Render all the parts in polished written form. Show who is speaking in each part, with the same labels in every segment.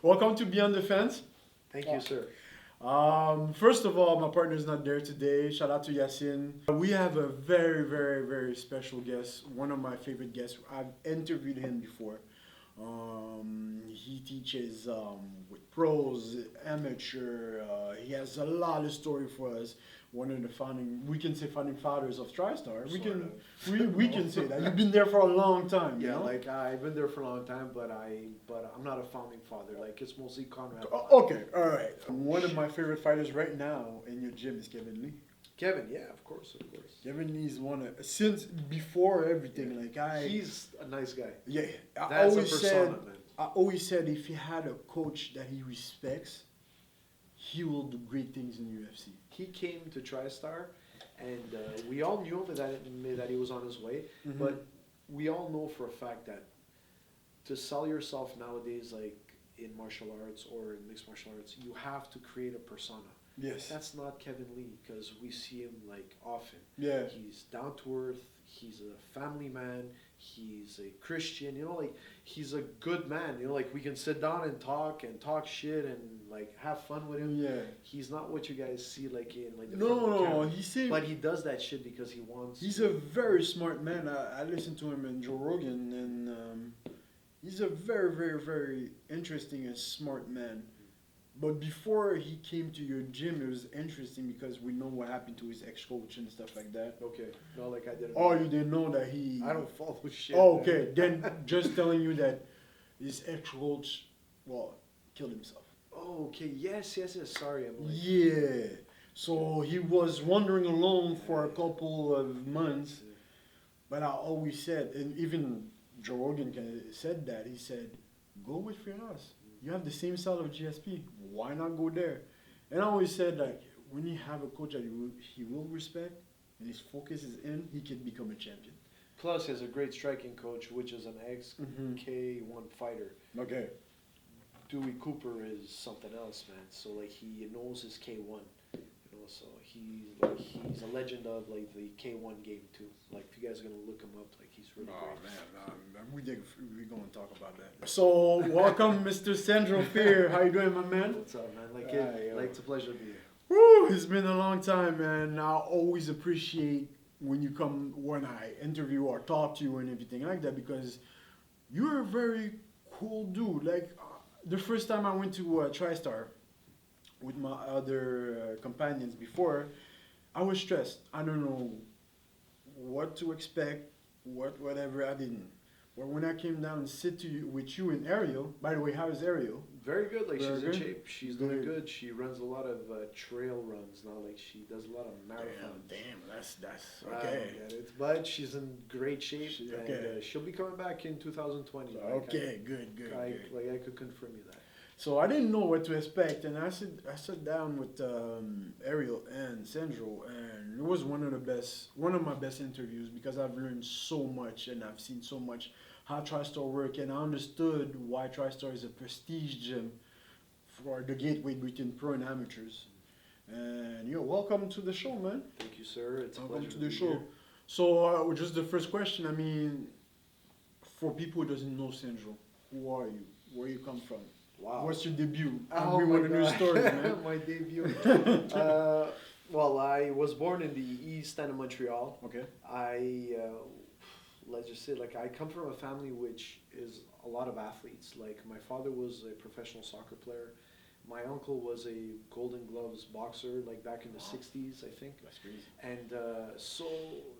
Speaker 1: Welcome to Beyond the Fence.
Speaker 2: Thank you, sir.
Speaker 1: First of all, my partner's not there today. Shout out to Yasin. We have a very, very, very special guest. One of my favorite guests. I've interviewed him before. He teaches with pros, amateur. He has a lot of story for us. One of the we can say founding fathers of TriStar. We can say that. You've been there for a long time.
Speaker 2: Yeah,
Speaker 1: you know?
Speaker 2: like I've been there for a long time, but I'm not a founding father. Like it's mostly Conrad.
Speaker 1: Okay, all right. One of my favorite fighters right now in your gym is Kevin Lee.
Speaker 2: Kevin, yeah, of course, of course.
Speaker 1: Kevin Lee's one of since before everything.
Speaker 2: He's a nice guy.
Speaker 1: Yeah,
Speaker 2: That's a persona, man.
Speaker 1: I always said if he had a coach that he respects, he will do great things in UFC.
Speaker 2: He came to TriStar, and we all knew that he was on his way.
Speaker 1: Mhm.
Speaker 2: But we all know for a fact that to sell yourself nowadays, like in martial arts or in mixed martial arts, you have to create a persona.
Speaker 1: Yes.
Speaker 2: That's not Kevin Lee because we see him like often.
Speaker 1: Yeah.
Speaker 2: He's down to earth. He's a family man. He's a Christian. You know, like he's a good man. You know, like we can sit down and talk shit and like have fun with him.
Speaker 1: Yeah.
Speaker 2: He's not what you guys see like in like the
Speaker 1: No,
Speaker 2: front of the
Speaker 1: no,
Speaker 2: camera.
Speaker 1: he seems.
Speaker 2: But he does that shit because he wants.
Speaker 1: He's a very smart man. I listened to him in Joe Rogan, and he's a very, very, very interesting and smart man. But before he came to your gym, it was interesting because we know what happened to his ex-coach and stuff like that.
Speaker 2: Okay. No, like I didn't.
Speaker 1: Oh, you didn't know that he.
Speaker 2: I don't follow shit.
Speaker 1: Oh,
Speaker 2: man.
Speaker 1: okay. Then just telling you that his ex-coach, killed himself.
Speaker 2: Oh, okay. Yes. Sorry, I'm like.
Speaker 1: Yeah. So he was wandering alone for a couple of months. But I always said, and even Joe Rogan said that. He said, go with Firas. You have the same style of GSP. Why not go there? And I always said, like, when you have a coach that he will respect and his focus is in, he can become a champion.
Speaker 2: Plus, he has a great striking coach, which is an ex
Speaker 1: Mhm.
Speaker 2: K1 fighter.
Speaker 1: Okay.
Speaker 2: Dewey Cooper is something else, man. So like he knows his K1, you know. So he's a legend of like the K1 game too. Like if you guys are gonna look him up, like he's really great.
Speaker 1: Man, we're gonna talk about that. So welcome, Mr. Sandro Ferr. How you doing, my man?
Speaker 2: What's up, man? Like
Speaker 1: Yo.
Speaker 2: it's a pleasure to be here.
Speaker 1: Woo, it's been a long time, man. I always appreciate when you come when I interview or talk to you and everything like that because you're a very cool dude. Like the first time I went to TriStar with my other companions before, I was stressed. I don't know what to expect, whatever. I didn't. But when I came down and with you and Ariel, by the way, how is Ariel?
Speaker 2: Very good. Like
Speaker 1: Very
Speaker 2: she's
Speaker 1: good?
Speaker 2: in shape. She's doing good. She runs a lot of trail runs now. Like she does a lot of marathons.
Speaker 1: Damn, that's
Speaker 2: I
Speaker 1: okay.
Speaker 2: don't get it. But she's in great shape,
Speaker 1: Okay.
Speaker 2: and she'll be coming back in 2020.
Speaker 1: Okay, good.
Speaker 2: Like I could confirm you that.
Speaker 1: So I didn't know what to expect, and I sat down with Ariel and Sandro, and it was one of my best interviews because I've learned so much and I've seen so much how TriStar work, and I understood why TriStar is a prestige gym for the gateway between pro and amateurs. And welcome to the show, man.
Speaker 2: Thank you, sir. It's a
Speaker 1: Welcome
Speaker 2: pleasure
Speaker 1: to the
Speaker 2: be
Speaker 1: show.
Speaker 2: here.
Speaker 1: So just the first question. I mean, for people who doesn't know Sandro, who are you? Where you come from?
Speaker 2: Wow.
Speaker 1: What's your debut?
Speaker 2: Oh
Speaker 1: We
Speaker 2: my
Speaker 1: want to know your
Speaker 2: God.
Speaker 1: story, man.
Speaker 2: My debut. Well, I was born in the east end of Montreal.
Speaker 1: Okay.
Speaker 2: Let's just say, like, I come from a family which is a lot of athletes. Like, my father was a professional soccer player. My uncle was a Golden Gloves boxer, like back in the 60s, I think.
Speaker 1: That's crazy.
Speaker 2: And so,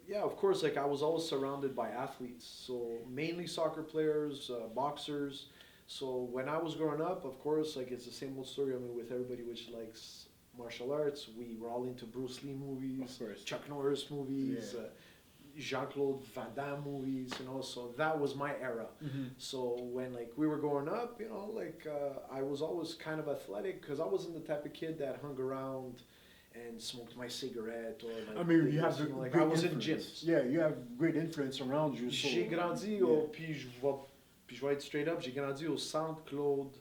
Speaker 2: yeah, of course, like, I was always surrounded by athletes. So, mainly soccer players, boxers. So, when I was growing up, of course, like, it's the same old story, I mean, with everybody which likes martial arts. We were all into Bruce Lee movies,
Speaker 1: Of course.
Speaker 2: Chuck Norris movies,
Speaker 1: Yeah.
Speaker 2: Jean-Claude Van Damme movies, you know, so that was my era.
Speaker 1: Mm-hmm.
Speaker 2: So when like we were growing up, you know, like I was always kind of athletic because I wasn't the type of kid that hung around and smoked my cigarette or like.
Speaker 1: I mean, you have
Speaker 2: you
Speaker 1: the
Speaker 2: know, like
Speaker 1: great
Speaker 2: I was
Speaker 1: influence.
Speaker 2: in gyms.
Speaker 1: Yeah, you have great influence around you. So,
Speaker 2: J'ai grandi
Speaker 1: yeah.
Speaker 2: puis je vais être straight up, j'ai grandi au Centre Claude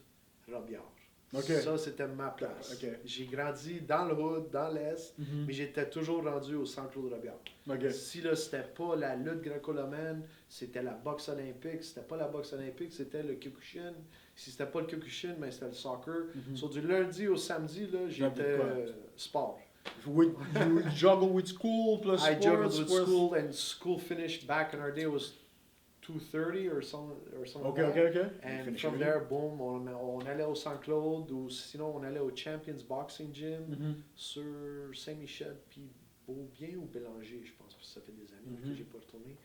Speaker 2: Robillard.
Speaker 1: Okay.
Speaker 2: Ça, c'était ma place.
Speaker 1: Okay.
Speaker 2: J'ai grandi dans le hood, dans l'Est,
Speaker 1: Mhm.
Speaker 2: mais j'étais toujours rendu au Centre Claude Robillard.
Speaker 1: Okay.
Speaker 2: Si là, c'était pas la lutte gréco-romaine, c'était la boxe olympique. C'était pas la boxe olympique, c'était le Kyokushin. Si c'était pas le Kyokushin, mais c'était le soccer.
Speaker 1: Mhm.
Speaker 2: So, du lundi au samedi, là, j'étais sport.
Speaker 1: You juggle with school plus
Speaker 2: I
Speaker 1: sports.
Speaker 2: juggled with
Speaker 1: plus-
Speaker 2: school, and school finished back in our day was 2:30 or something
Speaker 1: Okay,
Speaker 2: like that.
Speaker 1: okay, okay.
Speaker 2: And
Speaker 1: Finish
Speaker 2: from
Speaker 1: early.
Speaker 2: there, boom, on allait au Saint-Claude ou sinon on allait au Champions Boxing Gym
Speaker 1: Mhm.
Speaker 2: sur Saint-Michel, puis Beaubien ou Bélanger, je pense, parce que ça fait des années que
Speaker 1: Mhm.
Speaker 2: j'ai pas retourné.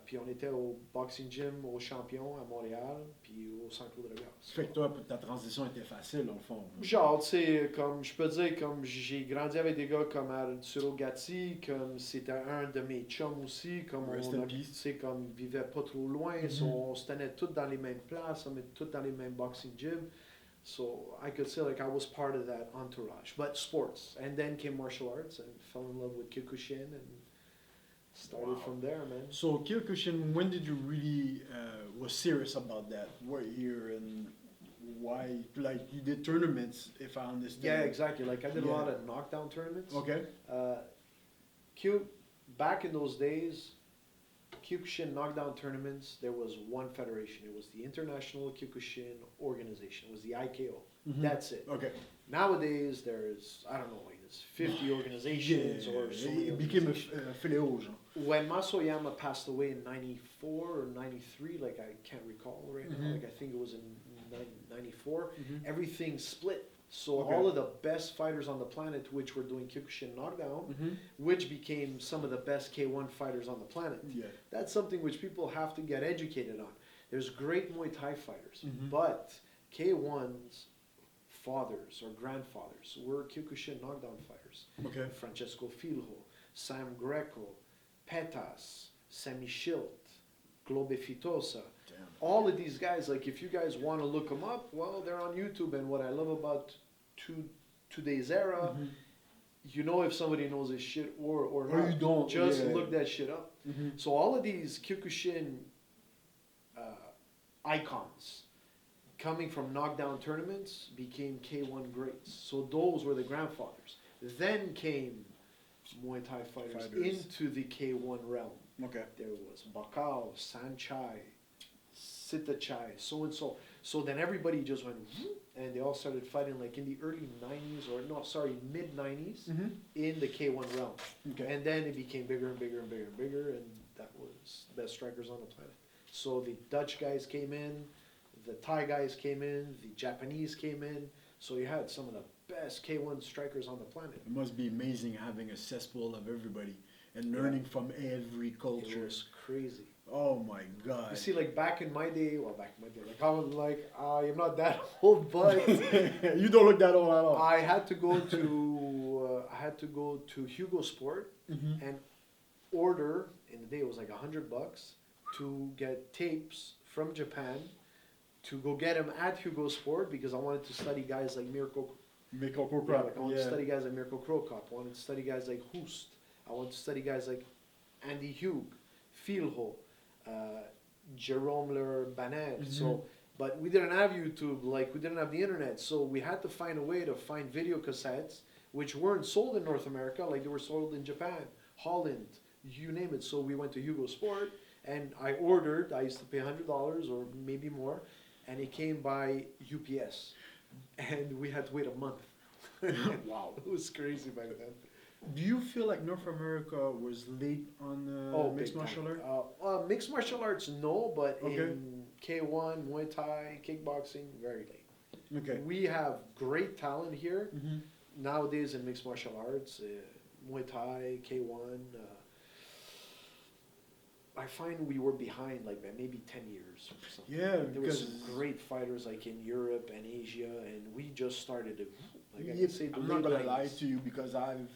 Speaker 2: Puis on était au Boxing Gym au Champion à Montréal, puis au Saint-Claude-Regard.
Speaker 1: Fait que toi, ta transition était facile, dans le fond.
Speaker 2: Genre, tu sais, comme je peux dire, comme j'ai grandi avec des gars comme Arturo Gatti, comme c'était un de mes chums aussi, comme
Speaker 1: Rest
Speaker 2: on
Speaker 1: in
Speaker 2: a, tu
Speaker 1: peace.
Speaker 2: sais, comme vivait pas trop loin,
Speaker 1: Mhm.
Speaker 2: so on se tenait tous dans les mêmes places, on était tous dans les mêmes boxing gyms. So I could say like I was part of that entourage, but sports, and then came martial arts and fell in love with Kyokushin and started
Speaker 1: Wow.
Speaker 2: from there, man.
Speaker 1: So Kyokushin, when did you really was serious about that? What year and why? Like you did tournaments, if I understand.
Speaker 2: Yeah, exactly. Like I did a
Speaker 1: Yeah.
Speaker 2: lot of knockdown tournaments.
Speaker 1: Okay.
Speaker 2: Back in those days, Kyokushin knockdown tournaments, there was one federation. It was the International Kyokushin Organization. It was the IKO.
Speaker 1: Mhm.
Speaker 2: That's it.
Speaker 1: Okay.
Speaker 2: Nowadays, there's, I don't know, like there's 50 organizations or so many
Speaker 1: it became a
Speaker 2: organizations.
Speaker 1: fléau, genre.
Speaker 2: When Masoyama passed away in 94 or 93, like I can't recall right now,
Speaker 1: Mhm.
Speaker 2: like I think it was in 94,
Speaker 1: Mhm.
Speaker 2: everything split. So
Speaker 1: Okay.
Speaker 2: all of the best fighters on the planet, which were doing Kyokushin knockdown,
Speaker 1: Mhm.
Speaker 2: which became some of the best K1 fighters on the planet.
Speaker 1: Yeah.
Speaker 2: That's something which people have to get educated on. There's great Muay Thai fighters,
Speaker 1: Mhm.
Speaker 2: but K1's fathers or grandfathers were Kyokushin knockdown fighters.
Speaker 1: Okay.
Speaker 2: Francesco Filho, Sam Greco, Petas, Sammy Schilt, Globe Fitosa.
Speaker 1: Damn.
Speaker 2: All of these guys, like if you guys want to look them up, well, they're on YouTube. And what I love about today's era,
Speaker 1: Mhm.
Speaker 2: you know if somebody knows this shit or
Speaker 1: Or
Speaker 2: not.
Speaker 1: you don't,
Speaker 2: Just
Speaker 1: yeah.
Speaker 2: look that shit up.
Speaker 1: Mhm.
Speaker 2: So all of these Kyokushin icons coming from knockdown tournaments became K1 greats. So those were the grandfathers. Then came Muay Thai fighters into the K1 realm.
Speaker 1: Okay.
Speaker 2: There was Bakao, Sanchai, Sitachai, so and so. So then everybody just went, whoop, and they all started fighting like in the early 90s, or no, sorry, mid 90s
Speaker 1: Mhm.
Speaker 2: in the K1 realm.
Speaker 1: Okay.
Speaker 2: And then it became bigger and bigger and bigger and bigger, and that was the best strikers on the planet. So the Dutch guys came in, the Thai guys came in, the Japanese came in. So you had some of the best K1 strikers on the planet.
Speaker 1: It must be amazing having a cesspool of everybody and learning from every
Speaker 2: It
Speaker 1: culture.
Speaker 2: was crazy.
Speaker 1: Oh my God.
Speaker 2: You see, like back in my day, like I was like, I'm not that old, but
Speaker 1: You don't look that old at all.
Speaker 2: I had to go to Hugo Sport
Speaker 1: Mhm.
Speaker 2: and order. In the day, it was like $100 to get tapes from Japan to go get them at Hugo Sport because I wanted to study guys like Mirko.
Speaker 1: Make a cool
Speaker 2: Yeah,
Speaker 1: crap.
Speaker 2: like I wanted to
Speaker 1: Yeah.
Speaker 2: study guys like Mirko Krokop. I wanted to study guys like Hust. I wanted to study guys like Andy Hugh, Filho, Jerome Banet.
Speaker 1: Mhm.
Speaker 2: So, but we didn't have YouTube, like we didn't have the internet, so we had to find a way to find video cassettes which weren't sold in North America, like they were sold in Japan, Holland, you name it. So we went to Hugo Sport and I ordered. I used to pay $100 or maybe more, and it came by UPS, and we had to wait a month.
Speaker 1: Wow.
Speaker 2: It was crazy back then.
Speaker 1: Do you feel like North America was late on mixed
Speaker 2: big
Speaker 1: martial
Speaker 2: time.
Speaker 1: art?
Speaker 2: Mixed martial arts, no, but
Speaker 1: Okay.
Speaker 2: in K1, Muay Thai, kickboxing, very late.
Speaker 1: Okay.
Speaker 2: We have great talent here
Speaker 1: Mhm.
Speaker 2: nowadays in mixed martial arts, Muay Thai, K1. I find we were behind like by maybe 10 years or something.
Speaker 1: Yeah,
Speaker 2: There were some
Speaker 1: because
Speaker 2: great fighters like in Europe and Asia, and we just started to, like I
Speaker 1: yeah,
Speaker 2: can say the
Speaker 1: I'm not
Speaker 2: late
Speaker 1: gonna lie
Speaker 2: 90s.
Speaker 1: to you because I've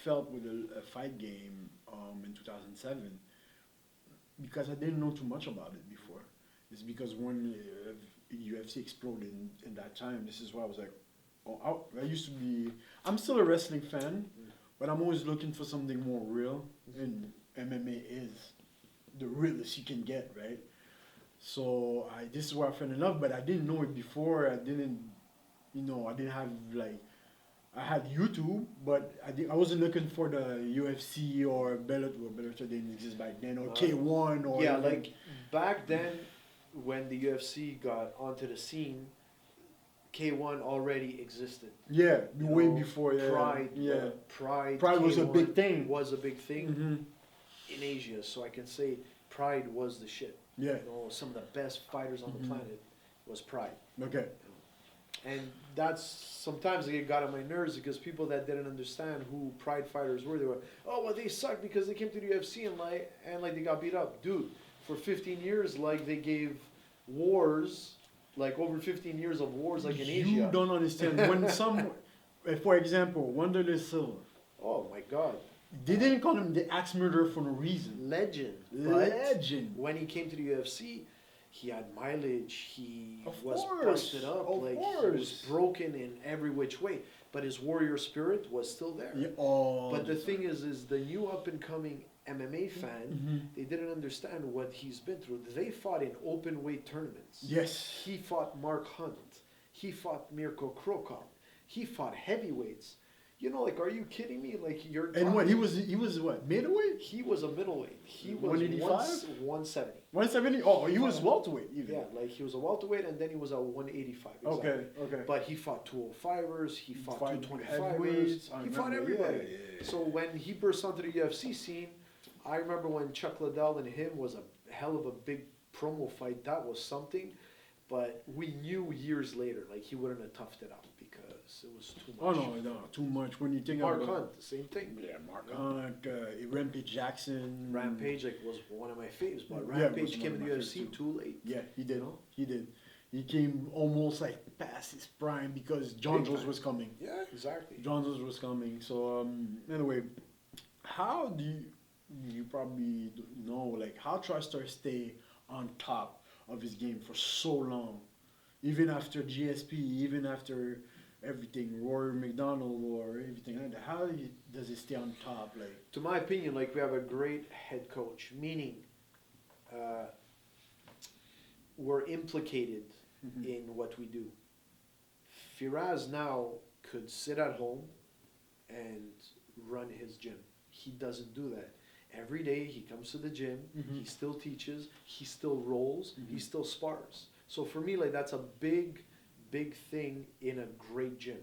Speaker 1: felt with a fight game in 2007 because I didn't know too much about it before. It's because when UFC exploded in that time, this is why I was like, oh, I used to be. I'm still a wrestling fan, but I'm always looking for something more real, and MMA is the realest you can get, right? So this is where I fell in love, but I didn't know it before. I didn't have like, I had YouTube, but I wasn't looking for the UFC or Bellator. Well, Bellator didn't exist back then, or K1 or
Speaker 2: Yeah,
Speaker 1: even-
Speaker 2: like back then, when the UFC got onto the scene, K1 already existed.
Speaker 1: Yeah,
Speaker 2: You
Speaker 1: way
Speaker 2: know,
Speaker 1: before. Yeah,
Speaker 2: Pride,
Speaker 1: yeah.
Speaker 2: Pride.
Speaker 1: Pride was a
Speaker 2: K1
Speaker 1: big thing.
Speaker 2: Was a big thing
Speaker 1: Mm-hmm.
Speaker 2: in Asia, so I can say Pride was the shit.
Speaker 1: Yeah.
Speaker 2: You know, some of the best fighters on the planet was Pride.
Speaker 1: Okay.
Speaker 2: And that's sometimes it got on my nerves because people that didn't understand who Pride fighters were, they were, oh well, they suck because they came to the UFC and they got beat up, dude. For 15 years, like they gave wars, like over 15 years of wars, like in Asia.
Speaker 1: You don't understand when some, for example, Wanderlei Silva.
Speaker 2: Oh my God.
Speaker 1: They didn't call him the axe murderer for no reason.
Speaker 2: Legend.
Speaker 1: Legend.
Speaker 2: But when he came to the UFC, he had mileage. He
Speaker 1: Of
Speaker 2: was
Speaker 1: course,
Speaker 2: busted up.
Speaker 1: of
Speaker 2: Like he
Speaker 1: course.
Speaker 2: was broken in every which way. But his warrior spirit was still there.
Speaker 1: Yeah, oh,
Speaker 2: But the thing is the new up and coming MMA fan, they didn't understand what he's been through. They fought in open weight tournaments.
Speaker 1: yes.
Speaker 2: He fought Mark Hunt. He fought Mirko Krokop. He fought heavyweights. You know, like, are you kidding me? Like, you're
Speaker 1: And what he was what, middleweight?
Speaker 2: He was a middleweight. He was
Speaker 1: 185?
Speaker 2: 170.
Speaker 1: 170? Oh, he was welterweight even.
Speaker 2: Yeah, like he was a welterweight and then he was a 185. Exactly.
Speaker 1: Okay, okay.
Speaker 2: But he fought 205ers, he fought
Speaker 1: Fought
Speaker 2: 225ers,
Speaker 1: heavyweights, I
Speaker 2: he fought
Speaker 1: remember,
Speaker 2: everybody.
Speaker 1: yeah, yeah, yeah.
Speaker 2: So when he burst onto the UFC scene, I remember when Chuck Liddell and him was a hell of a big promo fight. That was something. But we knew years later, like he wouldn't have toughed it out because it was too
Speaker 1: Oh
Speaker 2: much.
Speaker 1: no, too much. When you think
Speaker 2: Mark
Speaker 1: about
Speaker 2: Hunt, the same thing.
Speaker 1: Yeah, Mark Hunt, Rampage Jackson.
Speaker 2: Rampage like was one of my faves, but
Speaker 1: Yeah, it
Speaker 2: Rampage
Speaker 1: was
Speaker 2: came
Speaker 1: one
Speaker 2: to
Speaker 1: of
Speaker 2: the
Speaker 1: my
Speaker 2: UFC
Speaker 1: faves
Speaker 2: too late.
Speaker 1: Yeah, he did.
Speaker 2: You know?
Speaker 1: He did. He came almost like past his prime because John
Speaker 2: Big
Speaker 1: Jones
Speaker 2: time.
Speaker 1: was coming.
Speaker 2: Yeah, exactly.
Speaker 1: John Jones was coming. So anyway, how do you probably know like how Tristar stay on top of his game for so long, even after GSP, even after everything, Rory McDonald or everything like that? How does he stay on top? Like,
Speaker 2: To my opinion, like we have a great head coach, meaning we're implicated in what we do. Firaz now could sit at home and run his gym. He doesn't do that. Every day he comes to the gym, he still teaches, he still rolls, he still spars. So for me, like that's a big, big thing in a great gym.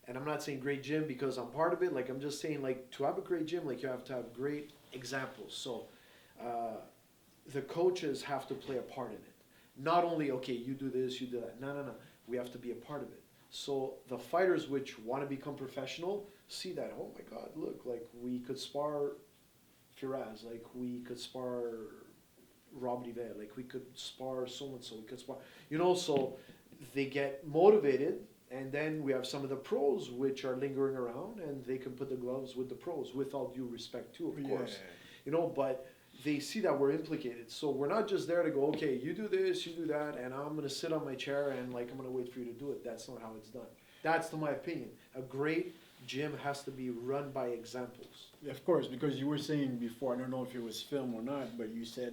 Speaker 2: And I'm not saying great gym because I'm part of it. Like I'm just saying, like to have a great gym, like you have to have great examples. So the coaches have to play a part in it. Not only okay, you do this, you do that. No. We have to be a part of it. So the fighters which want to become professional see that. Oh my God, look, like we could spar Firaz, like we could spar Rob Divet, like we could spar so and so, we could spar, you know. So they get motivated, and then we have some of the pros which are lingering around, and they can put the gloves with the pros, with all due respect too, of course, you know. But they see that we're implicated, so we're not just there to go, okay, you do this, you do that, and I'm gonna sit on my chair and like I'm gonna wait for you to do it. That's not how it's done. That's, to my opinion, a great gym has to be run by examples.
Speaker 1: of course, because you were saying before, I don't know if it was film or not, but you said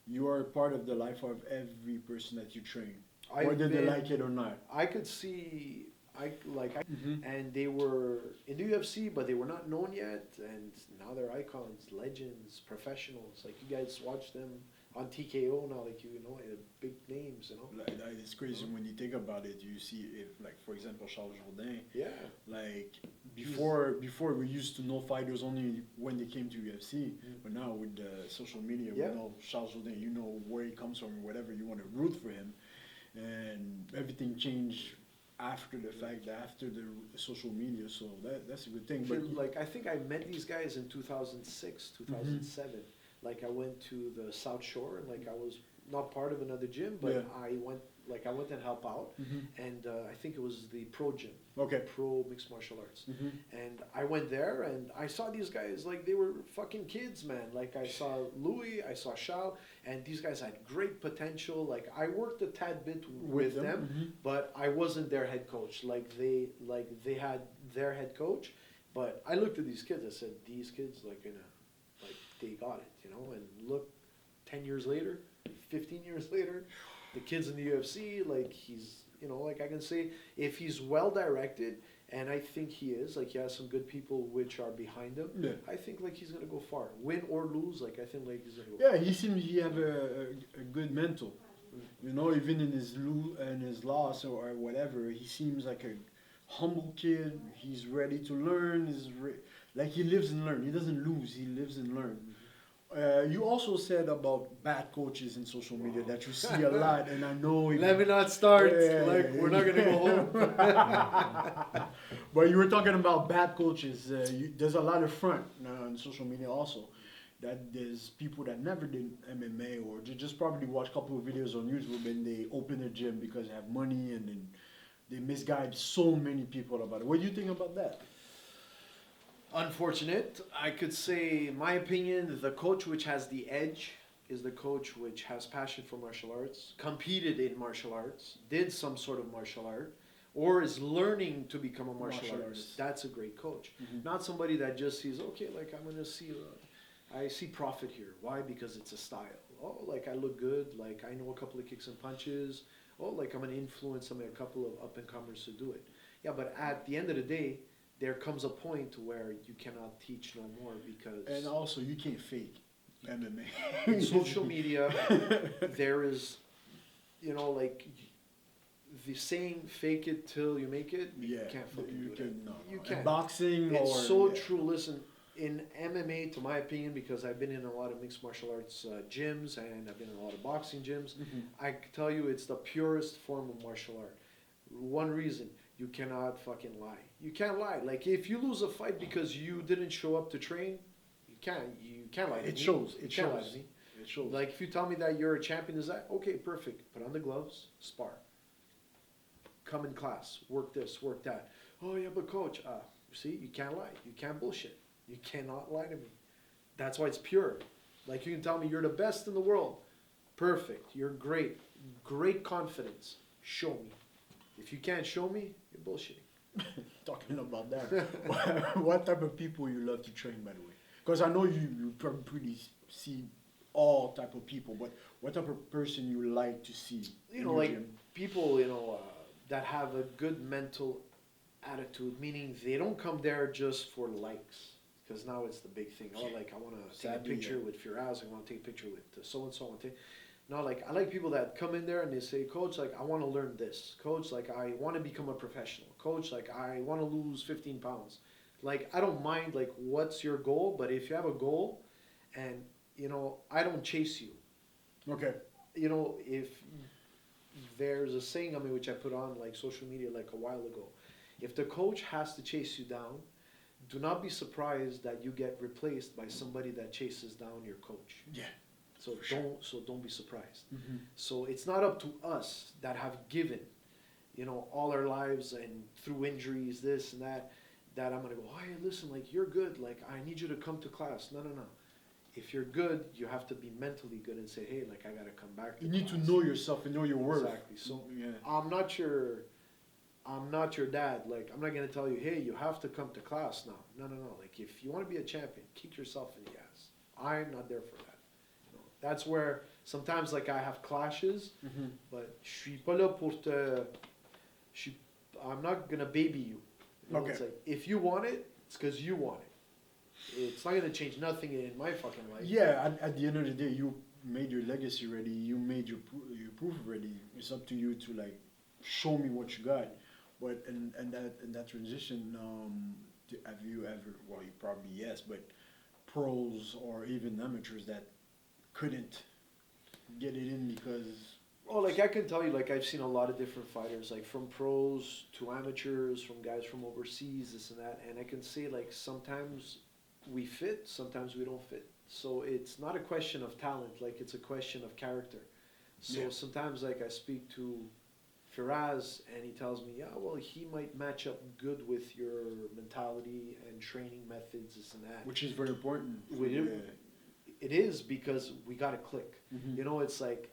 Speaker 1: you are part of the life of every person that you train, whether they like it or not.
Speaker 2: I could see, and they were in the UFC, but they were not known yet, and now they're icons, legends, professionals. Like you guys watch them on TKO now, like you know, big names, you know.
Speaker 1: Like, that is crazy when you think about it. You see, if like for example, Charles Jourdain.
Speaker 2: Yeah.
Speaker 1: Like before we used to know fighters only when they came to UFC, but now with social media,
Speaker 2: Yeah.
Speaker 1: we know Charles Jourdain. You know where he comes from, whatever you want to root for him, and everything changed after the fact, after the social media. So that's a good thing. But
Speaker 2: Like I think I met these guys in 2006, 2007. Like I went to the South Shore, and like I was not part of another gym, but
Speaker 1: Yeah.
Speaker 2: I went and help out, and I think it was the Pro Gym,
Speaker 1: okay.
Speaker 2: Pro Mixed Martial Arts, and I went there and I saw these guys like they were fucking kids, man. Like I saw Louis, I saw Charles, and these guys had great potential. Like I worked a tad bit with them, but I wasn't their head coach. Like they had their head coach, but I looked at these kids. I said, these kids like they got it, you know. And look, 10 years later, 15 years later, the kid's in the UFC. Like he's, you know, like I can say if he's well directed, and I think he is, like he has some good people which are behind him.
Speaker 1: Yeah.
Speaker 2: I think like he's gonna go far, win or lose. Like I think like he's gonna go.
Speaker 1: Yeah, he seems he have a good mental. You know, even in in his loss or whatever, he seems like a humble kid. He's ready to learn. Like he lives and learn. He doesn't lose. He lives and learn. You also said about bad coaches in social media that you see a lot, and I know.
Speaker 2: Let me not start.
Speaker 1: Yeah,
Speaker 2: We're not gonna go home.
Speaker 1: But you were talking about bad coaches. There's a lot of front on social media also. That there's people that never did MMA or just probably watch a couple of videos on YouTube and they open a gym because they have money and then they misguide so many people about it. What do you think about that?
Speaker 2: Unfortunate. I could say, in my opinion, the coach which has the edge is the coach which has passion for martial arts, competed in martial arts, did some sort of martial art, or is learning to become a martial artist. That's a great coach.
Speaker 1: Mhm.
Speaker 2: Not somebody that just sees, okay, like I'm gonna see, I see profit here. Why? Because it's a style. Oh, like I look good. Like I know a couple of kicks and punches. Oh, like I'm gonna influence a couple of up and comers to do it. Yeah, but at the end of the day, there comes a point where you cannot teach no more because.
Speaker 1: And also, you can't fake MMA.
Speaker 2: In social media, there is, you know, like the saying "fake it till you make it." You
Speaker 1: Yeah,
Speaker 2: can't fucking
Speaker 1: you
Speaker 2: do
Speaker 1: can,
Speaker 2: that.
Speaker 1: no,
Speaker 2: You
Speaker 1: no.
Speaker 2: can't.
Speaker 1: In boxing
Speaker 2: It's
Speaker 1: or
Speaker 2: so
Speaker 1: yeah.
Speaker 2: true. Listen, in MMA, to my opinion, because I've been in a lot of mixed martial arts gyms and I've been in a lot of boxing gyms,
Speaker 1: Mhm.
Speaker 2: I can tell you it's the purest form of martial art. One reason, you cannot fucking lie. You can't lie. Like if you lose a fight because you didn't show up to train, you can't lie to
Speaker 1: It
Speaker 2: me.
Speaker 1: shows.
Speaker 2: You
Speaker 1: It
Speaker 2: can't lie
Speaker 1: shows.
Speaker 2: to me.
Speaker 1: It shows.
Speaker 2: Like if you tell me that you're a champion, is that okay? Perfect. Put on the gloves, spar. Come in class, work this, work that. Oh yeah, but coach, see, you can't lie. You can't bullshit. You cannot lie to me. That's why it's pure. Like you can tell me you're the best in the world. Perfect. You're great. Great confidence. Show me. If you can't show me, you're bullshitting.
Speaker 1: Talking about that, what type of people you love to train, by the way? Because I know you probably see all type of people, but what type of person you like to see?
Speaker 2: You
Speaker 1: in
Speaker 2: know,
Speaker 1: your
Speaker 2: like
Speaker 1: gym?
Speaker 2: people, that have a good mental attitude, meaning they don't come there just for likes. Because now it's the big thing. Oh, like I want to take a
Speaker 1: Sadly,
Speaker 2: picture
Speaker 1: yeah.
Speaker 2: with Firaz. I want to take a picture with so and so. No, like I like people that come in there and they say, Coach, like I want to learn this. Coach, like I want to become a professional. Coach, like I want to lose 15 pounds. Like I don't mind like what's your goal, but if you have a goal, and I don't chase you.
Speaker 1: Okay.
Speaker 2: If there's a saying which I put on like social media like a while ago, if the coach has to chase you down, do not be surprised that you get replaced by somebody that chases down your coach.
Speaker 1: Yeah.
Speaker 2: So
Speaker 1: Sure.
Speaker 2: don't be surprised.
Speaker 1: Mm-hmm.
Speaker 2: So it's not up to us that have given, all our lives and through injuries, this and that I'm gonna go, oh hey, listen, like you're good, like I need you to come to class. No. If you're good, you have to be mentally good and say, hey, like I gotta come back to
Speaker 1: You need
Speaker 2: class.
Speaker 1: to know yourself and know your worth.
Speaker 2: Exactly. So
Speaker 1: yeah.
Speaker 2: I'm not your dad. Like, I'm not going to tell you, hey, you have to come to class now. No. Like, if you want to be a champion, kick yourself in the ass. I'm not there for that. That's where sometimes, like, I have clashes,
Speaker 1: Mm-hmm.
Speaker 2: but je suis pas là pour I'm not going to baby you.
Speaker 1: Okay.
Speaker 2: It's like, if you want it, it's because you want it. It's not going to change nothing in my fucking life.
Speaker 1: Yeah, at the end of the day, you made your legacy ready. You made your proof ready. It's up to you to like show me what you got. But in that transition, have you ever? Well, you probably yes, but pros or even amateurs that couldn't get it in because.
Speaker 2: Oh, like I can tell you, like I've seen a lot of different fighters, like from pros to amateurs, from guys from overseas, this and that, and I can say like sometimes we fit, sometimes we don't fit. So it's not a question of talent, like it's a question of character. So
Speaker 1: Yeah.
Speaker 2: sometimes like I speak to Firaz and he tells me, yeah, well he might match up good with your mentality and training methods, this and that.
Speaker 1: Which is very important.
Speaker 2: It is because we got to click.
Speaker 1: Mhm.
Speaker 2: It's like,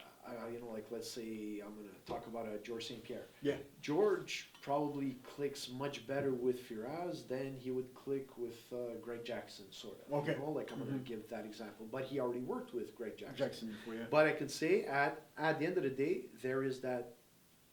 Speaker 2: like let's say I'm going to talk about George St. Pierre.
Speaker 1: Yeah.
Speaker 2: George probably clicks much better with Firaz than he would click with Greg Jackson, sort of.
Speaker 1: Okay.
Speaker 2: Like I'm going
Speaker 1: Mhm.
Speaker 2: to give that example. But he already worked with Greg Jackson.
Speaker 1: Jackson before, yeah.
Speaker 2: But I can say at the end of the day, there is that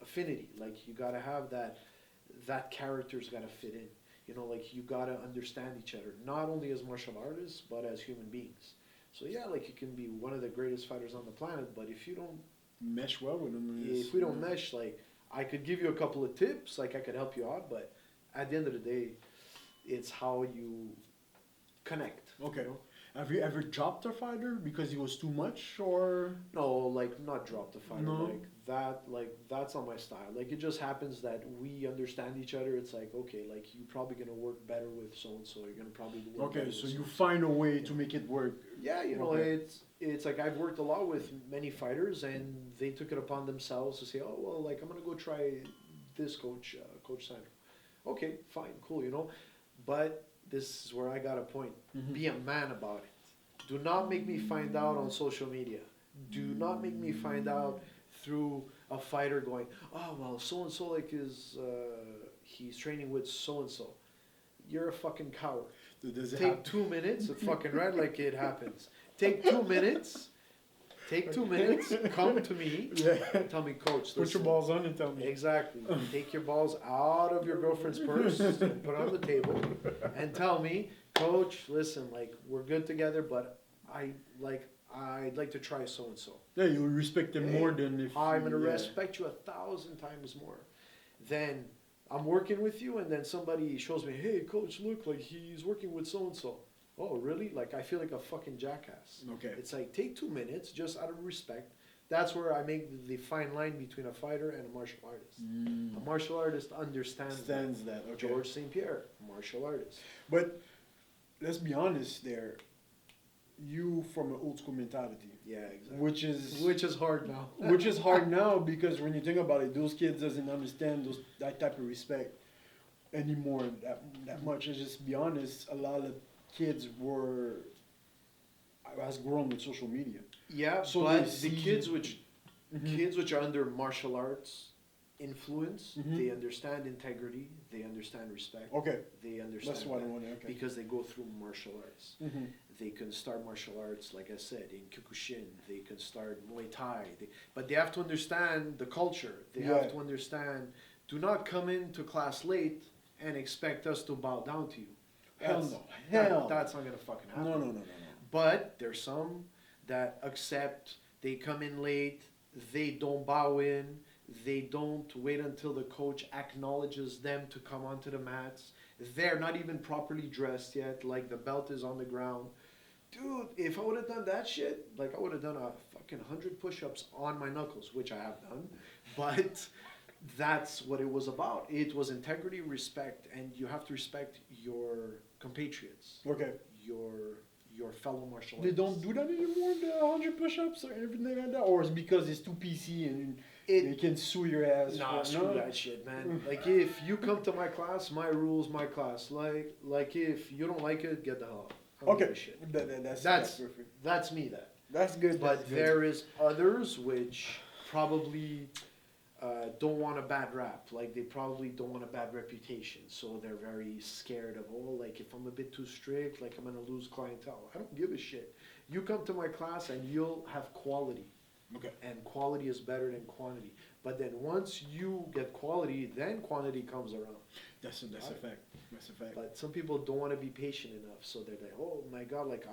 Speaker 2: affinity. Like you got to have that character's got to fit in. Like you got to understand each other, not only as martial artists, but as human beings. So yeah, like you can be one of the greatest fighters on the planet, but if you don't
Speaker 1: mesh well with them.
Speaker 2: If we don't mesh, like I could give you a couple of tips, like I could help you out, but at the end of the day, it's how you connect.
Speaker 1: Okay.
Speaker 2: You know?
Speaker 1: Have you ever dropped a fighter because he was too much, or?
Speaker 2: No, like not drop the fighter.
Speaker 1: No.
Speaker 2: Like that's not my style. Like it just happens that we understand each other. It's like okay, like you're probably gonna work better with so and so. You're gonna probably work
Speaker 1: Okay,
Speaker 2: better
Speaker 1: so
Speaker 2: with
Speaker 1: you
Speaker 2: so-and-so.
Speaker 1: find a way to make it work.
Speaker 2: Yeah, you know,
Speaker 1: Okay.
Speaker 2: it's like I've worked a lot with many fighters, and they took it upon themselves to say, oh well, like I'm gonna go try this coach, Coach Sandro. Okay, fine, cool, you know, but this is where I got a point.
Speaker 1: Mhm.
Speaker 2: Be a man about it. Do not make me find out on social media. Do not make me find out through a fighter going, oh well, so and so like he's training with so and so. You're a fucking coward.
Speaker 1: Does it
Speaker 2: Take 2 minutes, fucking right like it happens. Take 2 minutes. Take 2 minutes. Come to me.
Speaker 1: Yeah.
Speaker 2: Tell me, coach.
Speaker 1: Put your
Speaker 2: listen,
Speaker 1: balls on and tell me.
Speaker 2: Exactly. Take your balls out of your girlfriend's purse and put it on the table, and tell me, coach. Listen, like we're good together, but I'd like to try so and so.
Speaker 1: Yeah, you respect them more than if.
Speaker 2: I'm gonna
Speaker 1: yeah.
Speaker 2: respect you 1,000 times more. Then I'm working with you, and then somebody shows me, hey, coach, look, like he's working with so and so. Oh, really? Like I feel like a fucking jackass.
Speaker 1: Okay.
Speaker 2: It's like take 2 minutes, just out of respect. That's where I make the fine line between a fighter and a martial artist. A martial artist understands
Speaker 1: Stands that. Okay.
Speaker 2: George St. Pierre, martial artist.
Speaker 1: But let's be honest, there, you from an old school mentality,
Speaker 2: Yeah, exactly.
Speaker 1: which is
Speaker 2: Which is hard now.
Speaker 1: which is hard now because when you think about it, those kids doesn't understand that type of respect anymore that much. Let's just be honest, a lot of kids has grown with social media.
Speaker 2: Yeah,
Speaker 1: So
Speaker 2: but
Speaker 1: they
Speaker 2: the
Speaker 1: see-
Speaker 2: kids which
Speaker 1: Mhm.
Speaker 2: kids which are under martial arts influence,
Speaker 1: Mhm.
Speaker 2: they understand integrity, they understand respect,
Speaker 1: Okay,
Speaker 2: they understand
Speaker 1: that's what I
Speaker 2: that
Speaker 1: want. Okay.
Speaker 2: because they go through martial arts.
Speaker 1: Mhm.
Speaker 2: They can start martial arts, like I said, in Kyokushin. They can start Muay Thai. But they have to understand the culture. They
Speaker 1: Yeah.
Speaker 2: have to understand. Do not come into class late and expect us to bow down to you.
Speaker 1: Hell
Speaker 2: That's-
Speaker 1: no. Hell.
Speaker 2: That's not gonna fucking happen.
Speaker 1: No.
Speaker 2: But there's some that accept. They come in late. They don't bow in. They don't wait until the coach acknowledges them to come onto the mats. They're not even properly dressed yet. Like the belt is on the ground. Dude, if I would have done that shit, like I would have done a fucking 100 push-ups on my knuckles, which I have done. But that's what it was about. It was integrity, respect, and you have to respect your compatriots,
Speaker 1: Okay.
Speaker 2: your fellow martial
Speaker 1: They
Speaker 2: artists.
Speaker 1: don't do that anymore, the 100 push-ups or everything like that? Or it's because it's too PC and
Speaker 2: It-
Speaker 1: they can sue your ass?
Speaker 2: Nah,
Speaker 1: for-
Speaker 2: screw
Speaker 1: no?
Speaker 2: that shit, man. Like if you come to my class, my rules, my class. Like if you don't like it, get the hell out. I don't give
Speaker 1: Okay,
Speaker 2: a shit.
Speaker 1: that's
Speaker 2: That's
Speaker 1: perfect.
Speaker 2: that's me.
Speaker 1: That's good.
Speaker 2: But
Speaker 1: that's good.
Speaker 2: there is others which probably don't want a bad rap. Like they probably don't want a bad reputation, so they're very scared of like if I'm a bit too strict, like I'm gonna lose clientele. I don't give a shit. You come to my class and you'll have quality,
Speaker 1: Okay.
Speaker 2: and quality is better than quantity. But then once you get quality, then quantity comes around.
Speaker 1: That's a fact. That's a fact.
Speaker 2: But some people don't want to be patient enough, so they're like, "Oh my God, like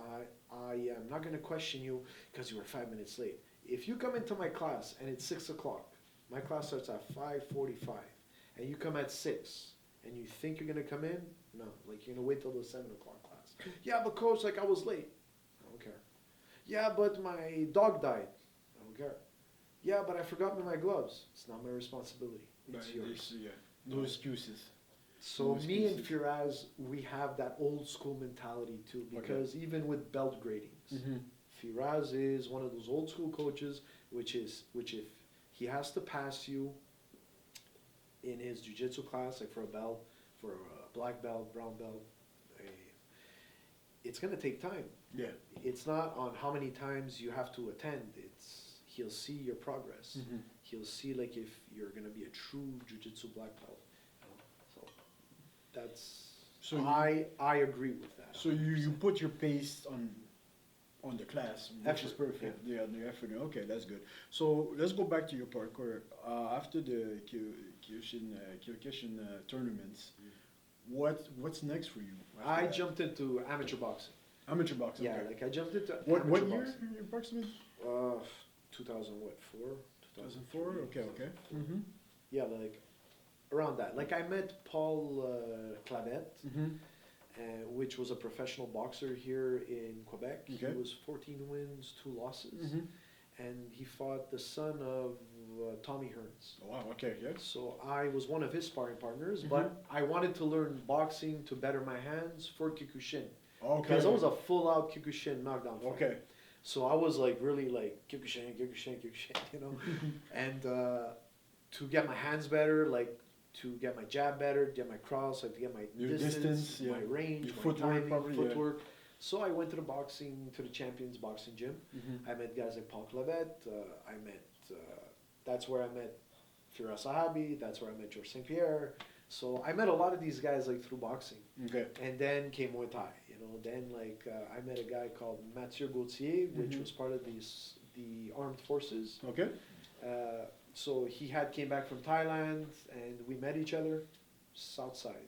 Speaker 2: I am not gonna question you because you were 5 minutes late." If you come into my class and it's 6 o'clock, my class starts at 5:45, and you come at 6, and you think you're gonna come in, no, like you're gonna wait till the 7 o'clock class. Yeah, but coach, like I was late. I don't care. Yeah, but my dog died. I don't care. Yeah, but I forgot my gloves. It's not my responsibility. It's
Speaker 1: But
Speaker 2: yours.
Speaker 1: yeah, no excuses.
Speaker 2: So
Speaker 1: No
Speaker 2: me and
Speaker 1: excuses.
Speaker 2: Firaz, we have that old school mentality too, because even with belt gradings,
Speaker 1: Mm-hmm.
Speaker 2: Firaz is one of those old school coaches, which if he has to pass you in his jiu-jitsu class, like for a belt, for a black belt, brown belt, it's gonna take time.
Speaker 1: Yeah.
Speaker 2: It's not on how many times you have to attend. He'll see your progress.
Speaker 1: Mm-hmm.
Speaker 2: He'll see like if you're gonna be a true jiu-jitsu black belt. So that's
Speaker 1: So
Speaker 2: I agree with that.
Speaker 1: So you put your pace on the class, which is
Speaker 2: Effort,
Speaker 1: perfect. Yeah, the effort. Okay, that's good. So let's go back to your parkour. After the Kyokushin tournaments, what's next for you?
Speaker 2: I jumped into amateur boxing.
Speaker 1: Amateur boxing.
Speaker 2: Yeah,
Speaker 1: okay.
Speaker 2: like I jumped into
Speaker 1: What
Speaker 2: amateur
Speaker 1: year
Speaker 2: boxing.
Speaker 1: approximately?
Speaker 2: 2000 what 4?
Speaker 1: 2004. Okay, okay. Mm-hmm.
Speaker 2: Yeah, like around that. Like I met Paul Clavet,
Speaker 1: Mm-hmm.
Speaker 2: which was a professional boxer here in Quebec.
Speaker 1: Okay.
Speaker 2: He was 14 wins, 2 losses,
Speaker 1: Mm-hmm.
Speaker 2: and he fought the son of Tommy Hearns.
Speaker 1: Oh, wow. Okay. Yes.
Speaker 2: So I was one of his sparring partners,
Speaker 1: Mhm.
Speaker 2: but I wanted to learn boxing to better my hands for Kyokushin.
Speaker 1: Okay.
Speaker 2: Because I was a full-out Kyokushin knockdown fighter.
Speaker 1: Okay.
Speaker 2: So I was like really like Kyokushin, Kyokushin, Kyokushin, you know. And to get my hands better, like to get my jab better, get my cross, like to get my
Speaker 1: Your distance, yeah.
Speaker 2: my range,
Speaker 1: Your
Speaker 2: my
Speaker 1: footwork
Speaker 2: timing,
Speaker 1: probably, yeah.
Speaker 2: footwork. So I went to the boxing, to the Champions Boxing Gym.
Speaker 1: Mm-hmm.
Speaker 2: I met guys like Paul Clavet. I met, that's where I met Firas Sahabi. That's where I met George St. Pierre. So I met a lot of these guys like through boxing.
Speaker 1: Okay.
Speaker 2: And then came Muay Thai. You know, then like I met a guy called Mathieu Gauthier, which
Speaker 1: Mhm.
Speaker 2: was part of the armed forces.
Speaker 1: Okay.
Speaker 2: So he came back from Thailand, and we met each other, south side.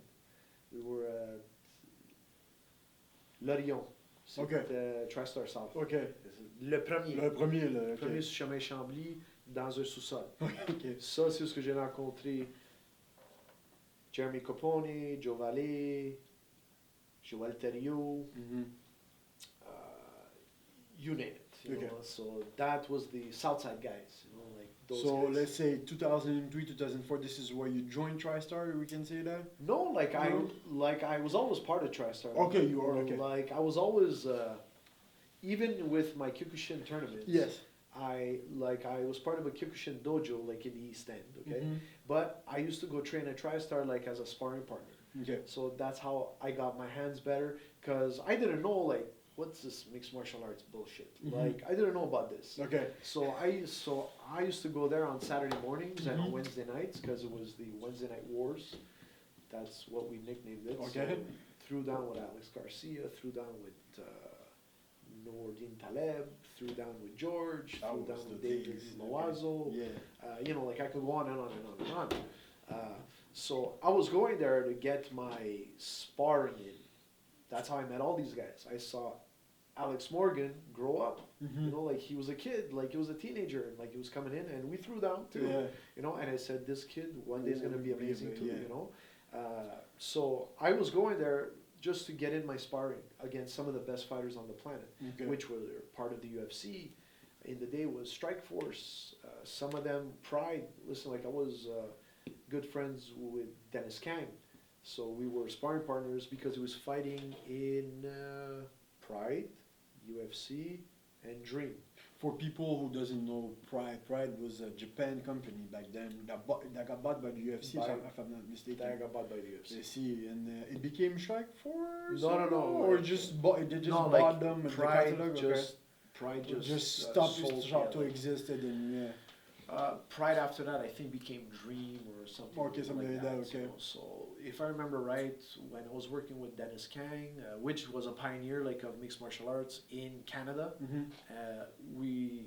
Speaker 2: We were at Lorient,
Speaker 1: Okay.
Speaker 2: Tristar South.
Speaker 1: Okay.
Speaker 2: Le premier.
Speaker 1: Le premier, là.
Speaker 2: Le premier
Speaker 1: Okay.
Speaker 2: sur chemin Chambly, dans un sous-sol.
Speaker 1: Okay.
Speaker 2: Ça, c'est où ce que j'ai rencontré Jeremy Coponi, Joe Vallée, Joël Thériault,
Speaker 1: Mm-hmm.
Speaker 2: you name it. You
Speaker 1: Okay.
Speaker 2: know? So that was the Southside guys, you know, like those
Speaker 1: So
Speaker 2: guys.
Speaker 1: let's say 2003, 2004. This is where you joined TriStar. We can say that.
Speaker 2: No, like
Speaker 1: No?
Speaker 2: I was always part of TriStar.
Speaker 1: Okay, you are, okay.
Speaker 2: Like I was always, even with my Kyokushin tournaments.
Speaker 1: Yes.
Speaker 2: I was part of a Kyokushin dojo like in the East End. Okay,
Speaker 1: Mhm.
Speaker 2: but I used to go train at TriStar like as a sparring partner.
Speaker 1: Okay.
Speaker 2: So that's how I got my hands better, because I didn't know like what's this mixed martial arts bullshit.
Speaker 1: Mhm.
Speaker 2: Like I didn't know about this.
Speaker 1: Okay.
Speaker 2: So I used to go there on Saturday mornings and
Speaker 1: Mhm.
Speaker 2: on Wednesday nights, because it was the Wednesday night wars. That's what we nicknamed it.
Speaker 1: Okay.
Speaker 2: So, threw down with Alex Garcia, threw down with Noordin Taleb, threw down with George,
Speaker 1: That
Speaker 2: threw
Speaker 1: was
Speaker 2: down
Speaker 1: the
Speaker 2: with David
Speaker 1: days, okay.
Speaker 2: Mawazo.
Speaker 1: Yeah.
Speaker 2: You know, like I could go on and on and on and on. So I was going there to get my sparring in. That's how I met all these guys. I saw Alex Morgan grow up.
Speaker 1: Mhm.
Speaker 2: You know, like he was a kid, like he was a teenager, and like he was coming in, and we threw down too.
Speaker 1: Yeah.
Speaker 2: You know, and I said, this kid one day is gonna be
Speaker 1: Will be
Speaker 2: amazing
Speaker 1: amazing,
Speaker 2: too.
Speaker 1: yeah.
Speaker 2: You know, so I was going there just to get in my sparring against some of the best fighters on the planet,
Speaker 1: Okay.
Speaker 2: which were part of the UFC. In the day was Strikeforce. Some of them Pride. Listen, like I was good friends with Dennis Kang, so we were sparring partners because he was fighting in Pride, UFC, and Dream.
Speaker 1: For people who doesn't know, Pride was a Japan company back then that got bought by the UFC,
Speaker 2: By-
Speaker 1: if I'm not mistaken.
Speaker 2: That got bought by the UFC.
Speaker 1: I see, and it became Strike Force.
Speaker 2: No.
Speaker 1: Or just bought, they just
Speaker 2: No,
Speaker 1: bought
Speaker 2: like
Speaker 1: them and
Speaker 2: Pride
Speaker 1: the catalog.
Speaker 2: just Pride
Speaker 1: Okay.
Speaker 2: just
Speaker 1: stopped
Speaker 2: sold,
Speaker 1: stopped to
Speaker 2: yeah,
Speaker 1: exist, and yeah.
Speaker 2: Pride after that I think became Dream or something.
Speaker 1: Okay, something like that, okay.
Speaker 2: you know. So if I remember right, when I was working with Dennis Kang, which was a pioneer like of mixed martial arts in Canada,
Speaker 1: Mm-hmm.
Speaker 2: we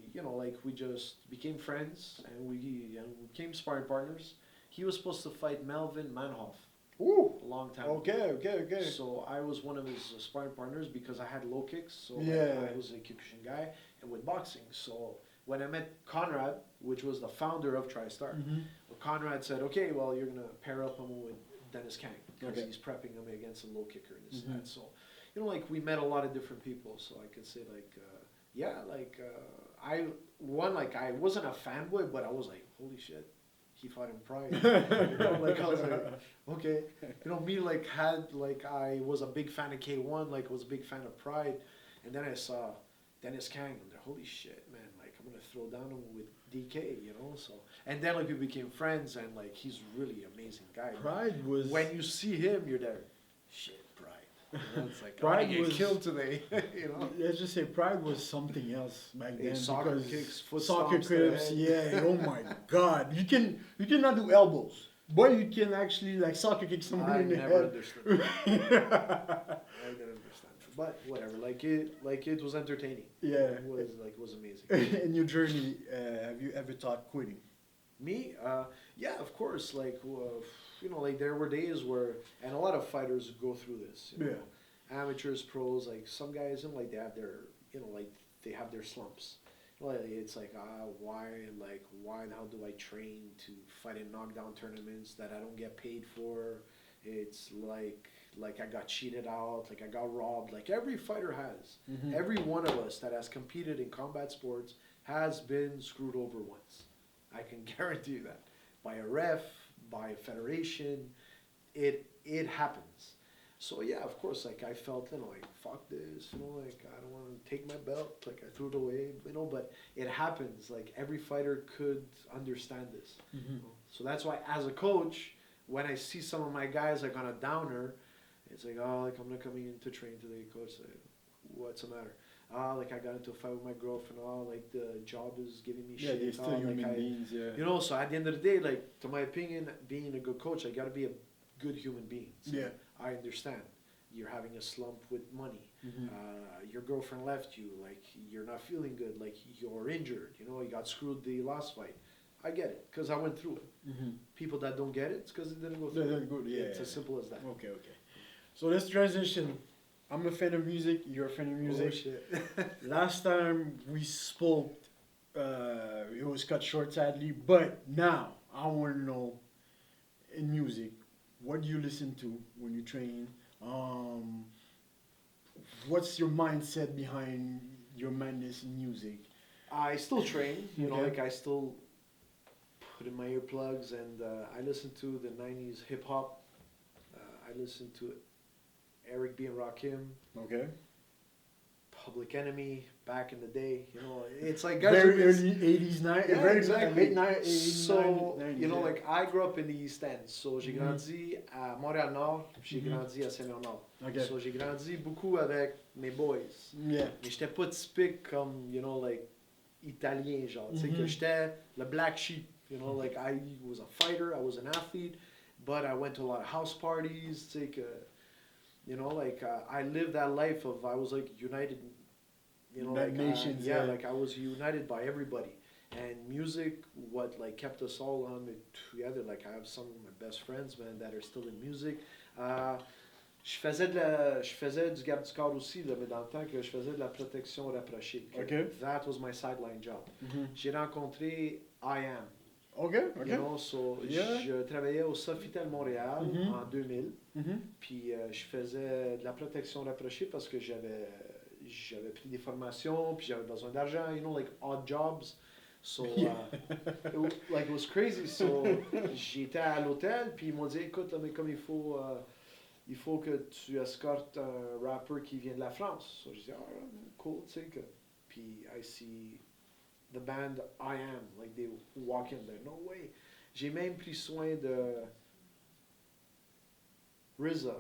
Speaker 2: we just became friends, and we became sparring partners. He was supposed to fight Melvin Manhoff
Speaker 1: Ooh.
Speaker 2: a long time ago.
Speaker 1: Okay.
Speaker 2: So I was one of his sparring partners because I had low kicks. So like,
Speaker 1: Yeah.
Speaker 2: I was a Kyokushin guy, and with boxing. So when I met Conrad, which was the founder of TriStar,
Speaker 1: Mm-hmm.
Speaker 2: Conrad said, "Okay, well you're gonna pair up him with Dennis Kang because
Speaker 1: Okay.
Speaker 2: he's prepping him against a low kicker and this
Speaker 1: Mhm.
Speaker 2: and that." So like we met a lot of different people. So I could say like I wasn't a fanboy, but I was like, holy shit. He fought in Pride. Like I was like, okay. Me I was a big fan of K1, like I was a big fan of Pride, and then I saw Dennis Kang, and they're holy shit, man, like I'm gonna throw down him with DK, so and then like we became friends, and like he's really amazing guy.
Speaker 1: Pride was
Speaker 2: When you see him, you're there, shit, Pride. It's like
Speaker 1: Pride
Speaker 2: I get
Speaker 1: was-
Speaker 2: killed today,
Speaker 1: Let's just say Pride was something else back
Speaker 2: Hey,
Speaker 1: then.
Speaker 2: soccer
Speaker 1: because
Speaker 2: kicks, foot
Speaker 1: soccer
Speaker 2: stomps to the
Speaker 1: kicks,
Speaker 2: head.
Speaker 1: yeah. Oh my God, you cannot do elbows, but you can actually like soccer kick somebody
Speaker 2: I
Speaker 1: in the
Speaker 2: never
Speaker 1: head.
Speaker 2: understood. I didn't understand, but whatever. Like it was entertaining.
Speaker 1: Yeah.
Speaker 2: It was amazing.
Speaker 1: In your journey, have you ever thought quitting?
Speaker 2: Me, yeah, of course. Like there were days where, and a lot of fighters go through this. Amateurs, pros, like some guys, and like they have their, they have their slumps. Well, it's like, why the hell do I train to fight in knockdown tournaments that I don't get paid for? It's like I got cheated out, like I got robbed, like every fighter has.
Speaker 1: Mm-hmm.
Speaker 2: Every one of us that has competed in combat sports has been screwed over once. I can guarantee you that. By a ref, by a federation, it happens. So yeah, of course, like I felt, like fuck this, like I don't want to take my belt, like I threw it away, but it happens. Like every fighter could understand this.
Speaker 1: Mm-hmm.
Speaker 2: So that's why, as a coach, when I see some of my guys like on a downer, it's like, oh, like I'm not coming in to train today, coach. Like, what's the matter? Like I got into a fight with my girlfriend. Oh, like the job is giving me shit.
Speaker 1: They're still human
Speaker 2: like
Speaker 1: beings.
Speaker 2: So at the end of the day, like to my opinion, being a good coach, I got to be a good human being. So
Speaker 1: Yeah.
Speaker 2: I understand. You're having a slump with money.
Speaker 1: Mm-hmm.
Speaker 2: Your girlfriend left you. Like you're not feeling good. Like you're injured. You got screwed the last fight. I get it because I went through it.
Speaker 1: Mm-hmm.
Speaker 2: People that don't get it, it's because they didn't go through
Speaker 1: They're
Speaker 2: it.
Speaker 1: good. Yeah.
Speaker 2: It's as simple as that.
Speaker 1: Okay. So let's transition. I'm a fan of music. You're a fan of music.
Speaker 2: Oh, shit.
Speaker 1: Last time we spoke, it was cut short, sadly. But now I want to know, in music, what do you listen to when you train? What's your mindset behind your madness in music?
Speaker 2: I still train.
Speaker 1: Okay.
Speaker 2: Like I still put in my earplugs and I listen to the '90s hip hop. I listen to Eric B. and Rakim.
Speaker 1: Okay.
Speaker 2: Public Enemy back in the day, it's like guys
Speaker 1: Very
Speaker 2: who miss-
Speaker 1: early 80s,
Speaker 2: Yeah,
Speaker 1: very
Speaker 2: exactly.
Speaker 1: late 80s,
Speaker 2: So,
Speaker 1: 90s,
Speaker 2: like I grew up in the East End, so j'ai
Speaker 1: Mhm.
Speaker 2: grandi à Montréal-Nord, j'ai
Speaker 1: Mhm.
Speaker 2: grandi à Saint-Léonard.
Speaker 1: Okay.
Speaker 2: So j'ai grandi beaucoup avec mes boys.
Speaker 1: Yeah.
Speaker 2: Mais j'étais pas typique comme, like italien, genre, tu sais, que
Speaker 1: Mhm.
Speaker 2: j'étais le black sheep, like I was a fighter, I was an athlete, but I went to a lot of house parties, tu sais, que, like I lived that life of, I was like united,
Speaker 1: United Nations,
Speaker 2: yeah,
Speaker 1: yeah.
Speaker 2: like I was united by everybody. And music, what like kept us all on it together, like I have some of my best friends, man, that are still in music. Je faisais du garde du corps aussi, là, mais dans le temps que je faisais de la protection rapprochée.
Speaker 1: Okay.
Speaker 2: That was my sideline job.
Speaker 1: Mhm.
Speaker 2: J'ai rencontré I Am.
Speaker 1: Okay.
Speaker 2: So
Speaker 1: Yeah.
Speaker 2: je travaillais au Sofitel Montréal
Speaker 1: Mhm.
Speaker 2: en 2000.
Speaker 1: Mhm.
Speaker 2: Puis je faisais de la protection rapprochée parce que j'avais pris des formations, puis j'avais besoin d'argent, like odd jobs. So, it was crazy. So, j'étais à l'hôtel, puis ils m'ont dit, écoute, là, mais comme il faut que tu escortes un rapper qui vient de la France. So, je dis, cool, tu sais. Puis I see the band I Am, like they walk in there. No way. J'ai même pris soin de RZA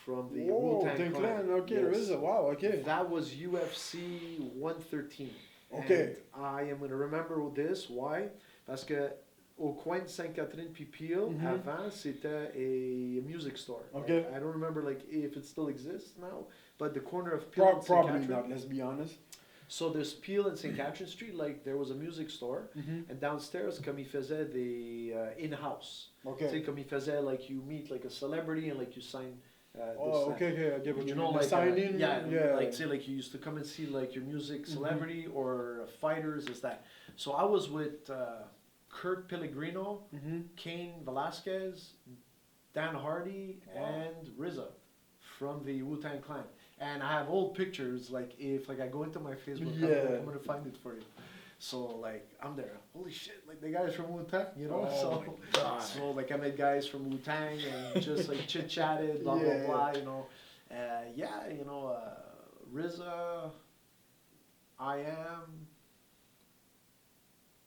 Speaker 2: from the Wu-Tang Clan.
Speaker 1: Okay,
Speaker 2: Yes.
Speaker 1: RZA, wow, okay.
Speaker 2: That was UFC 113.
Speaker 1: Okay.
Speaker 2: And I am going to remember this. Why? Parce que au coin de Sainte-Catherine puis Peel,
Speaker 1: Mhm.
Speaker 2: avant, c'était a music store.
Speaker 1: Okay.
Speaker 2: I don't remember if it still exists now, but the corner of Peel and St.
Speaker 1: Probably
Speaker 2: Catherine.
Speaker 1: not, let's be honest.
Speaker 2: So there's Peel and St. Catherine Street, like there was a music store.
Speaker 1: Mhm.
Speaker 2: And downstairs, comme il faisait des in-house. Tu sais,
Speaker 1: Okay.
Speaker 2: comme il faisait, like you meet like a celebrity and like you sign
Speaker 1: Oh,
Speaker 2: this,
Speaker 1: okay, I get what you mean.
Speaker 2: like
Speaker 1: Signing,
Speaker 2: yeah, like say like you used to come and see like your music celebrity or fighters, is that. So I was with Kurt Pellegrino,
Speaker 1: Mhm.
Speaker 2: Cain Velasquez, Dan Hardy,
Speaker 1: Wow.
Speaker 2: and RZA from the Wu-Tang Clan. And I have old pictures, like if like I go into my Facebook,
Speaker 1: Yeah.
Speaker 2: I'm gonna find it for you. So like I'm there, holy shit, like the guys from Wu-Tang,
Speaker 1: Oh
Speaker 2: so
Speaker 1: my God.
Speaker 2: so like I met guys from Wu-Tang and just like chit chatted, blah
Speaker 1: Yeah.
Speaker 2: blah blah, RZA, I Am,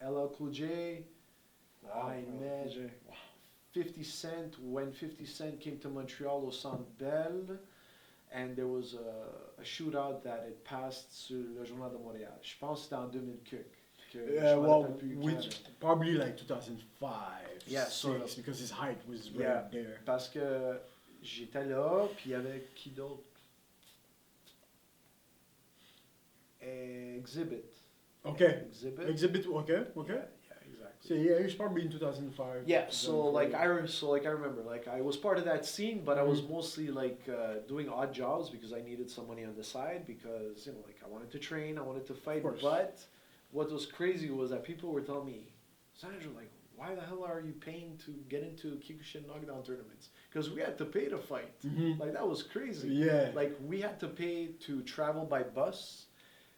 Speaker 2: LL Cool J, I met 50 Cent when 50 Cent came to Montreal au Centre Bell, and there was a shootout that had passed sur le Journal de Montréal. Je pense que c'était en 2000 que je me
Speaker 1: Well,
Speaker 2: rappelle plus
Speaker 1: which
Speaker 2: quand.
Speaker 1: probably like 2005,
Speaker 2: Yeah,
Speaker 1: 6,
Speaker 2: sort of.
Speaker 1: because his height was right
Speaker 2: Yeah.
Speaker 1: there.
Speaker 2: Parce que j'étais là, puis il y avait qui d'autre? Exhibit.
Speaker 1: Okay.
Speaker 2: Exhibit.
Speaker 1: Exhibit, okay, okay.
Speaker 2: Yeah, exactly.
Speaker 1: So yeah, he's probably in 2005.
Speaker 2: Yeah, so
Speaker 1: 2004.
Speaker 2: like I remember, like I was part of that scene, but I was mostly like doing odd jobs because I needed some money on the side because like I wanted to train, I wanted to fight,
Speaker 1: course.
Speaker 2: but what was crazy was that people were telling me, Sandro, like, why the hell are you paying to get into Kyokushin knockdown tournaments? Because we had to pay to fight.
Speaker 1: Mm-hmm.
Speaker 2: Like, that was crazy.
Speaker 1: Yeah.
Speaker 2: Like, we had to pay to travel by bus.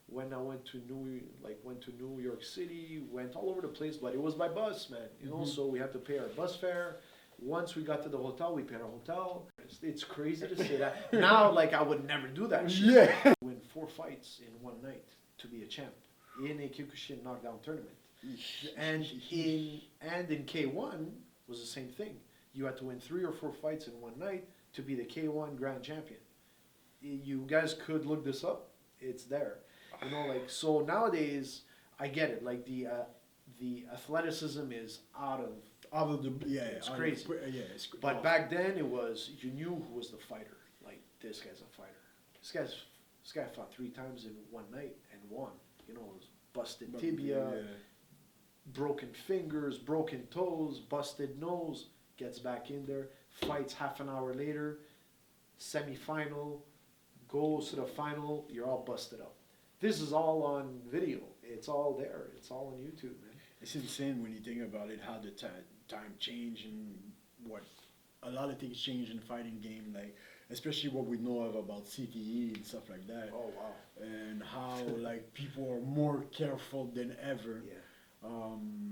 Speaker 2: When I went to New York City, went all over the place, but it was by bus, man. You know,
Speaker 1: Mhm.
Speaker 2: so we had to pay our bus fare. Once we got to the hotel, we paid our hotel. It's crazy to say that. Now, like, I would never do that shit.
Speaker 1: Yeah.
Speaker 2: Win 4 fights in one night to be a champ in a Kyokushin knockdown tournament. And in K1 was the same thing. You had to win 3 or 4 fights in one night to be the K1 grand champion. You guys could look this up. It's there. You know, like, so nowadays I get it. Like the athleticism is out of
Speaker 1: the
Speaker 2: it's crazy.
Speaker 1: It's
Speaker 2: But back then it was, you knew who was the fighter. Like, this guy's a fighter. This guy fought 3 times in one night and won. You know, it was busted tibia, broken fingers, broken toes, busted nose, gets back in there, fights half an hour later, semi-final, goes to the final, you're all busted up. This is all on video. It's all there. It's all on YouTube, man.
Speaker 1: It's insane when you think about it, how the time changed and what a lot of things change in the fighting game, like especially what we know about CTE and stuff like that.
Speaker 2: Oh, wow.
Speaker 1: And how like people are more careful than ever.
Speaker 2: Yeah.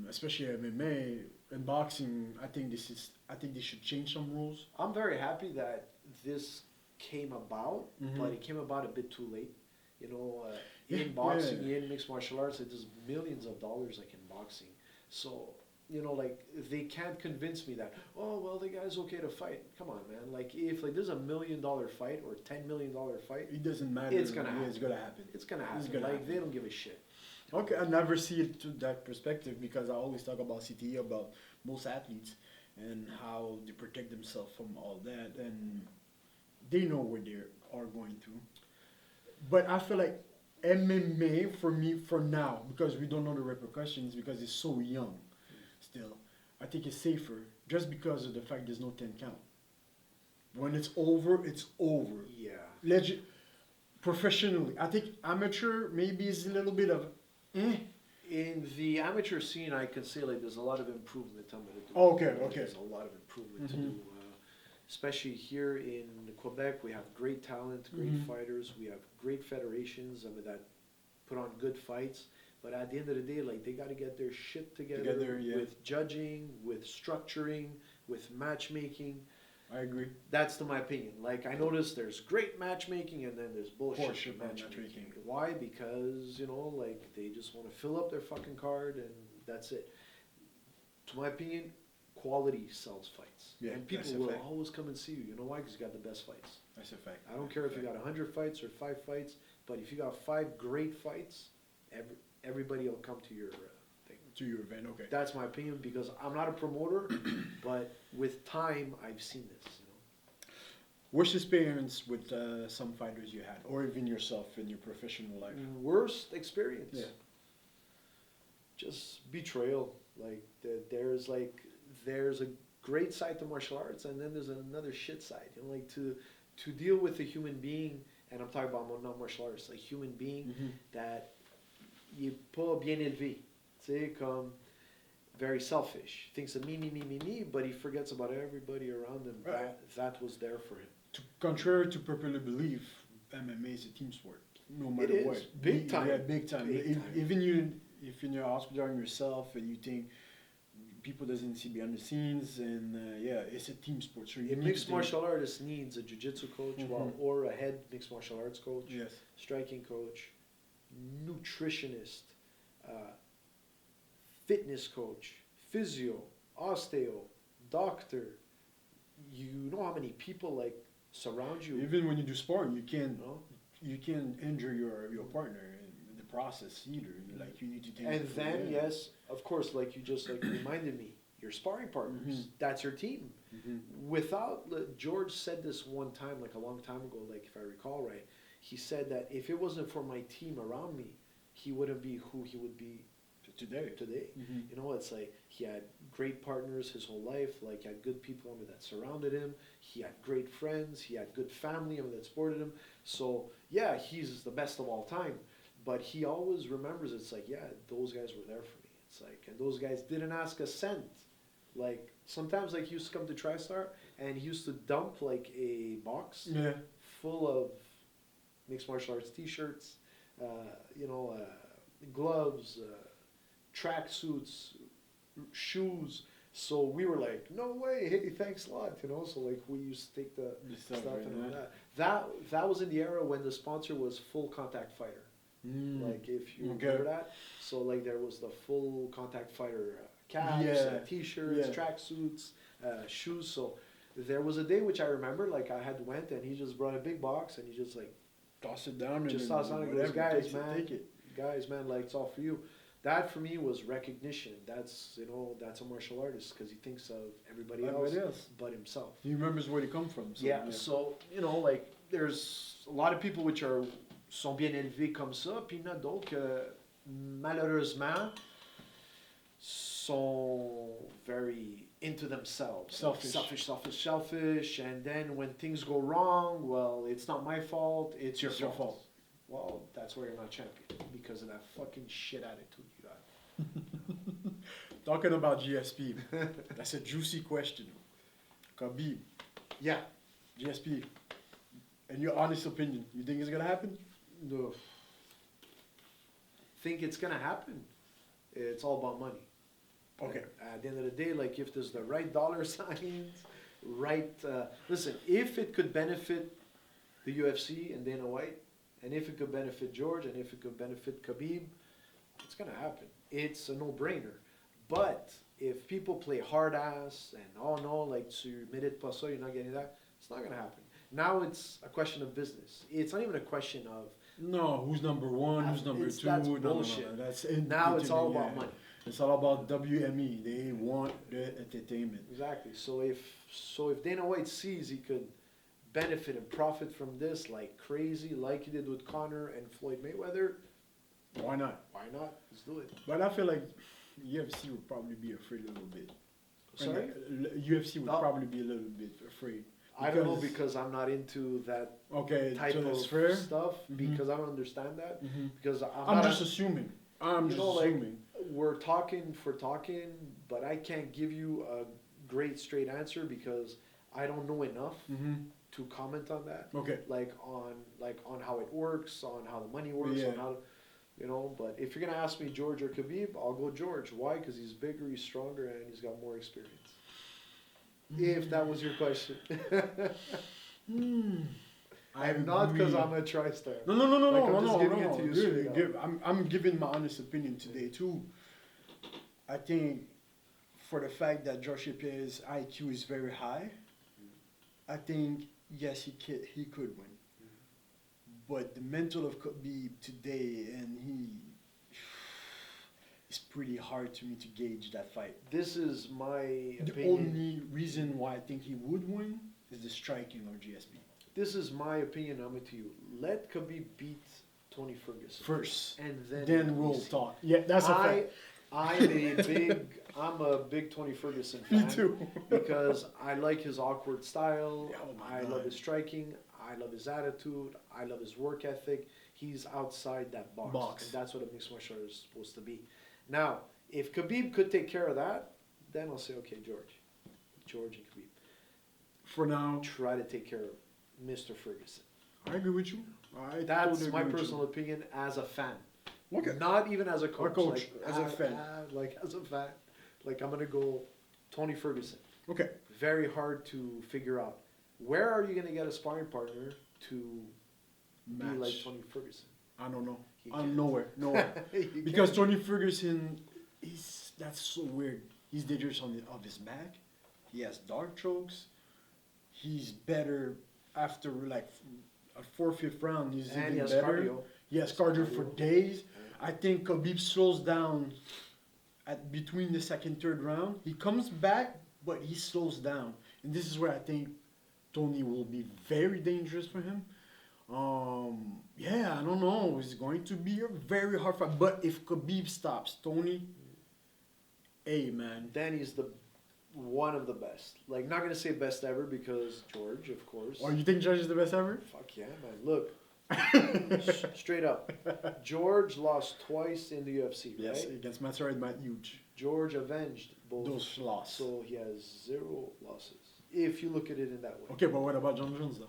Speaker 1: Especially MMA and boxing. I think they should change some rules.
Speaker 2: I'm very happy that this came about,
Speaker 1: Mhm.
Speaker 2: but it came about a bit too late. You know,
Speaker 1: Yeah,
Speaker 2: in boxing,
Speaker 1: yeah.
Speaker 2: in mixed martial arts, it does millions of dollars like in boxing. So, you know, like, they can't convince me that, oh, well, the guy's okay to fight. Come on, man. Like, if like there's $1 million fight or $10 million fight,
Speaker 1: It doesn't matter.
Speaker 2: It's gonna happen.
Speaker 1: It's gonna happen.
Speaker 2: it's gonna happen.
Speaker 1: It's gonna
Speaker 2: Like,
Speaker 1: happen.
Speaker 2: they don't give a shit.
Speaker 1: Okay, I never see it to that perspective because I always talk about CTE, about most athletes and how they protect themselves from all that, and they know what they are going through. But I feel like MMA for me for now, because we don't know the repercussions, because it's so young still, I think it's safer just because of the fact there's no 10 count. When it's over, it's over.
Speaker 2: Yeah.
Speaker 1: Legit, professionally, I think amateur maybe is a little bit of
Speaker 2: In the amateur scene, I can say, like, there's a lot of improvement I'm going to do.
Speaker 1: Okay,
Speaker 2: Like,
Speaker 1: okay.
Speaker 2: There's a lot of improvement to
Speaker 1: Mhm.
Speaker 2: do. Especially here in Quebec, we have great talent, great
Speaker 1: Mhm.
Speaker 2: fighters. We have great federations, that put on good fights. But at the end of the day, like, they got to get their shit together
Speaker 1: Yeah.
Speaker 2: with judging, with structuring, with matchmaking.
Speaker 1: I agree.
Speaker 2: That's to my opinion. Like, I noticed there's great matchmaking and then there's bullshit
Speaker 1: Bullshit
Speaker 2: matchmaking.
Speaker 1: matchmaking.
Speaker 2: Why? Because, you know, like, they just want to fill up their fucking card and that's it. To my opinion, quality sells fights.
Speaker 1: Yeah,
Speaker 2: And people
Speaker 1: that's a
Speaker 2: will
Speaker 1: fact.
Speaker 2: always come and see you. You know why? Because you got the best fights.
Speaker 1: That's a fact.
Speaker 2: I don't care if you got 100 fights or 5 fights, but if you got 5 great fights, everybody will come to your thing.
Speaker 1: To your event, okay.
Speaker 2: That's my opinion because I'm not a promoter, but with time, I've seen this. You know?
Speaker 1: Worst experience with some fighters you had, or even yourself in your professional life?
Speaker 2: Worst experience.
Speaker 1: Yeah.
Speaker 2: Just betrayal. Like there's a great side to martial arts, and then there's another shit side. You know, like to deal with a human being, and I'm talking about non-martial arts, like human being
Speaker 1: Mhm.
Speaker 2: that il est pas bien élevé. Tu sais, comme very selfish. Thinks of me, but he forgets about everybody around him.
Speaker 1: Right.
Speaker 2: That was there for him.
Speaker 1: Contrary to popular belief, MMA is a team sport. No matter
Speaker 2: It is.
Speaker 1: what.
Speaker 2: Big time.
Speaker 1: Yeah, big time.
Speaker 2: Big time.
Speaker 1: Even if you're in your hospital yourself and you think people doesn't see behind the scenes, and it's a team sport. So you
Speaker 2: A
Speaker 1: need
Speaker 2: mixed
Speaker 1: to
Speaker 2: martial artist needs a jiu-jitsu coach
Speaker 1: Mhm.
Speaker 2: or a head mixed martial arts coach,
Speaker 1: Yes.
Speaker 2: striking coach, nutritionist, fitness coach, physio, osteo, doctor. You know how many people like surround you?
Speaker 1: Even when you do sparring, you
Speaker 2: know?
Speaker 1: can injure your partner in the process either. Like you need to take.
Speaker 2: And then yes, of course, like you just like reminded me, your sparring partners.
Speaker 1: Mhm.
Speaker 2: That's your team.
Speaker 1: Mhm.
Speaker 2: Without George said this one time, like a long time ago, like if I recall right, he said that if it wasn't for my team around me, he wouldn't be who he would be
Speaker 1: Today. Mhm.
Speaker 2: You know, it's like he had great partners his whole life. Like he had good people that surrounded him. He had great friends. He had good family that supported him. So yeah, he's the best of all time. but he always remembers. It's like, yeah, those guys were there for me. It's like, and those guys didn't ask a cent. Like sometimes, like he used to come to TriStar, and he used to dump like a box full of mixed martial arts T-shirts, gloves, track suits, shoes. So we were like, no way, hey, thanks a lot, So like we used to take the stuff and all that. That was in the era when the sponsor was Full Contact Fighter. Like if you remember that. So like there was the Full Contact Fighter caps, T-shirts, track suits, shoes. So there was a day which I remember, like I had went and he just brought a big box and he just like
Speaker 1: toss it down,
Speaker 2: just toss it down and goes, guys, man, like it's all for you. That for me was recognition. That's that's a martial artist because he thinks of everybody else but himself.
Speaker 1: He remembers where he come from. So,
Speaker 2: So like there's a lot of people which sont bien élevés comme ça, puis il y en a d'autres que malheureusement sont very into themselves, selfish, and then when things go wrong, well, it's not my fault, it's your fault. Well, that's why you're not champion, because of that fucking shit attitude you got.
Speaker 1: Talking about GSP, that's a juicy question. Khabib.
Speaker 2: Yeah.
Speaker 1: GSP. In your honest opinion, you think it's gonna happen?
Speaker 2: No. Think it's gonna happen? It's all about money.
Speaker 1: Okay.
Speaker 2: At the end of the day, like if there's the right dollar signs, listen, if it could benefit the UFC and Dana White, and if it could benefit George, and if it could benefit Khabib, it's gonna happen. It's a no-brainer. But if people play hard ass and oh no, like tu mérites pas ça, you're not getting that, it's not gonna happen. Now it's a question of business. It's not even a question of
Speaker 1: who's number one, who's number two.
Speaker 2: That's bullshit.
Speaker 1: That's
Speaker 2: now it's all about money.
Speaker 1: It's all about WME. They want the entertainment.
Speaker 2: Exactly. So if Dana White sees he could benefit and profit from this like crazy, like he did with Conor and Floyd Mayweather,
Speaker 1: why not?
Speaker 2: Why not? Let's do it.
Speaker 1: But I feel like UFC would probably be afraid a little bit.
Speaker 2: Sorry?
Speaker 1: UFC would probably be a little bit afraid.
Speaker 2: I don't know because I'm not into that type of stuff because I don't understand that. Because I'm
Speaker 1: just assuming. I'm just assuming.
Speaker 2: Like, we're talking for talking, but I can't give you a great straight answer because I don't know enough to comment on that.
Speaker 1: Okay.
Speaker 2: Like on how it works, on how the money works, on how but if you're gonna ask me George or Khabib, I'll go George. Why? Because he's bigger, he's stronger, and he's got more experience. If that was your question. I'm not because I'm a TriStar.
Speaker 1: No. I'm giving my honest opinion today too. I think for the fact that Joshua Pierre's IQ is very high, I think yes he could win. But the mental of Khabib today, and it's pretty hard to me to gauge that fight.
Speaker 2: This is my opinion.
Speaker 1: The only reason why I think he would win is the striking of GSP.
Speaker 2: This is my opinion. I'm with you. Let Khabib beat Tony Ferguson
Speaker 1: first,
Speaker 2: and
Speaker 1: then we'll talk. Yeah, that's a fact.
Speaker 2: I'm a big Tony Ferguson fan.
Speaker 1: Me too.
Speaker 2: Because I like his awkward style.
Speaker 1: I
Speaker 2: love his striking. I love his attitude. I love his work ethic. He's outside that box. And that's what a mixed martial artist is supposed to be. Now, if Khabib could take care of that, then I'll say, okay, George and Khabib.
Speaker 1: For now,
Speaker 2: try to take care of Mr. Ferguson.
Speaker 1: I agree with you.
Speaker 2: That's my personal opinion as a fan.
Speaker 1: Okay.
Speaker 2: Not even as a coach.
Speaker 1: Like, as a fan.
Speaker 2: As a fan. Like, I'm going to go Tony Ferguson.
Speaker 1: Okay.
Speaker 2: Very hard to figure out. Where are you going to get a sparring partner to be like Tony Ferguson?
Speaker 1: I don't know. Nowhere. Because Tony Ferguson, that's so weird. He's dangerous of his back. He has dark chokes. He's better after like a 4th, 5th round. He's
Speaker 2: and
Speaker 1: even
Speaker 2: he has
Speaker 1: better.
Speaker 2: Cardio.
Speaker 1: He has cardio for days. I think Khabib slows down at between the 2nd, 3rd round. He comes back, but he slows down. And this is where I think Tony will be very dangerous for him. I don't know. It's going to be a very hard fight. But if Khabib stops Tony, hey, man.
Speaker 2: Then he's one of the best. Like, not going to say best ever because George, of course.
Speaker 1: Oh, you think George is the best ever?
Speaker 2: Fuck yeah, man. Look, Straight up. George lost twice in the UFC,
Speaker 1: Yes,
Speaker 2: right?
Speaker 1: against Matsuri and Matt Huge.
Speaker 2: George avenged both.
Speaker 1: Those losses.
Speaker 2: So he has 0 losses. If you look at it in that way.
Speaker 1: Okay, but what about John Jones though?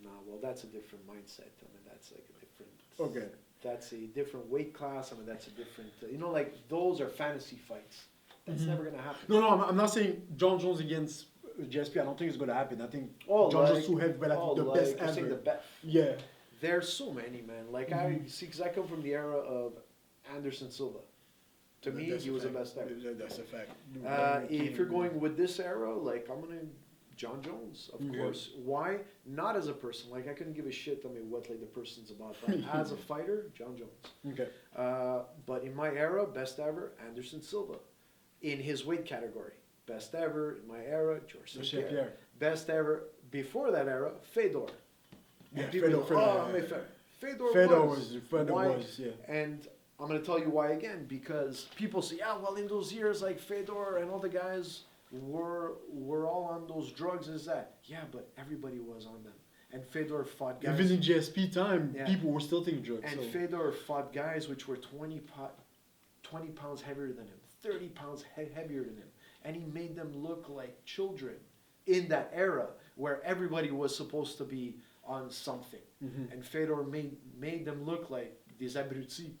Speaker 2: Nah, well, that's a different mindset. I mean, that's like a different.
Speaker 1: Okay.
Speaker 2: That's a different weight class. I mean, that's a different. Like those are fantasy fights. That's
Speaker 1: Mhm.
Speaker 2: never gonna happen.
Speaker 1: No, I'm not saying John Jones against GSP. I don't think it's going to happen. I think
Speaker 2: Oh,
Speaker 1: John
Speaker 2: like-
Speaker 1: Jones too heavy, but I think the best
Speaker 2: you're saying
Speaker 1: ever.
Speaker 2: the best.
Speaker 1: Yeah.
Speaker 2: There's so many, man. Like I see, because I come from the era of Anderson Silva. To me,
Speaker 1: That's
Speaker 2: he
Speaker 1: a
Speaker 2: was the
Speaker 1: fact.
Speaker 2: best ever.
Speaker 1: That's a fact.
Speaker 2: If you're going with this era, like I'm gonna John Jones, of
Speaker 1: Yeah.
Speaker 2: course. Why? Not as a person. Like I couldn't give a shit. I mean, what like the person's about. But as a fighter, John Jones.
Speaker 1: Okay.
Speaker 2: But in my era, best ever, Anderson Silva. In his weight category, best ever in my era, George St. Pierre.
Speaker 1: Pierre.
Speaker 2: Best ever before that era, Fedor.
Speaker 1: Yeah,
Speaker 2: And people
Speaker 1: Fedor,
Speaker 2: go,
Speaker 1: Fedor,
Speaker 2: oh,
Speaker 1: yeah,
Speaker 2: my
Speaker 1: yeah.
Speaker 2: Fedor
Speaker 1: Fedor
Speaker 2: Why?
Speaker 1: was, yeah.
Speaker 2: And I'm going to tell you why again, because people say, yeah, well, in those years, like Fedor and all the guys were all on those drugs and that. Yeah, but everybody was on them. And Fedor fought guys.
Speaker 1: Even in GSP time,
Speaker 2: Yeah.
Speaker 1: people were still taking drugs.
Speaker 2: And
Speaker 1: so.
Speaker 2: Fedor fought guys which were 20 pounds heavier than him, 30 pounds heavier than him. And he made them look like children in that era where everybody was supposed to be on something.
Speaker 1: Mhm.
Speaker 2: And Fedor made them look like des abrutis.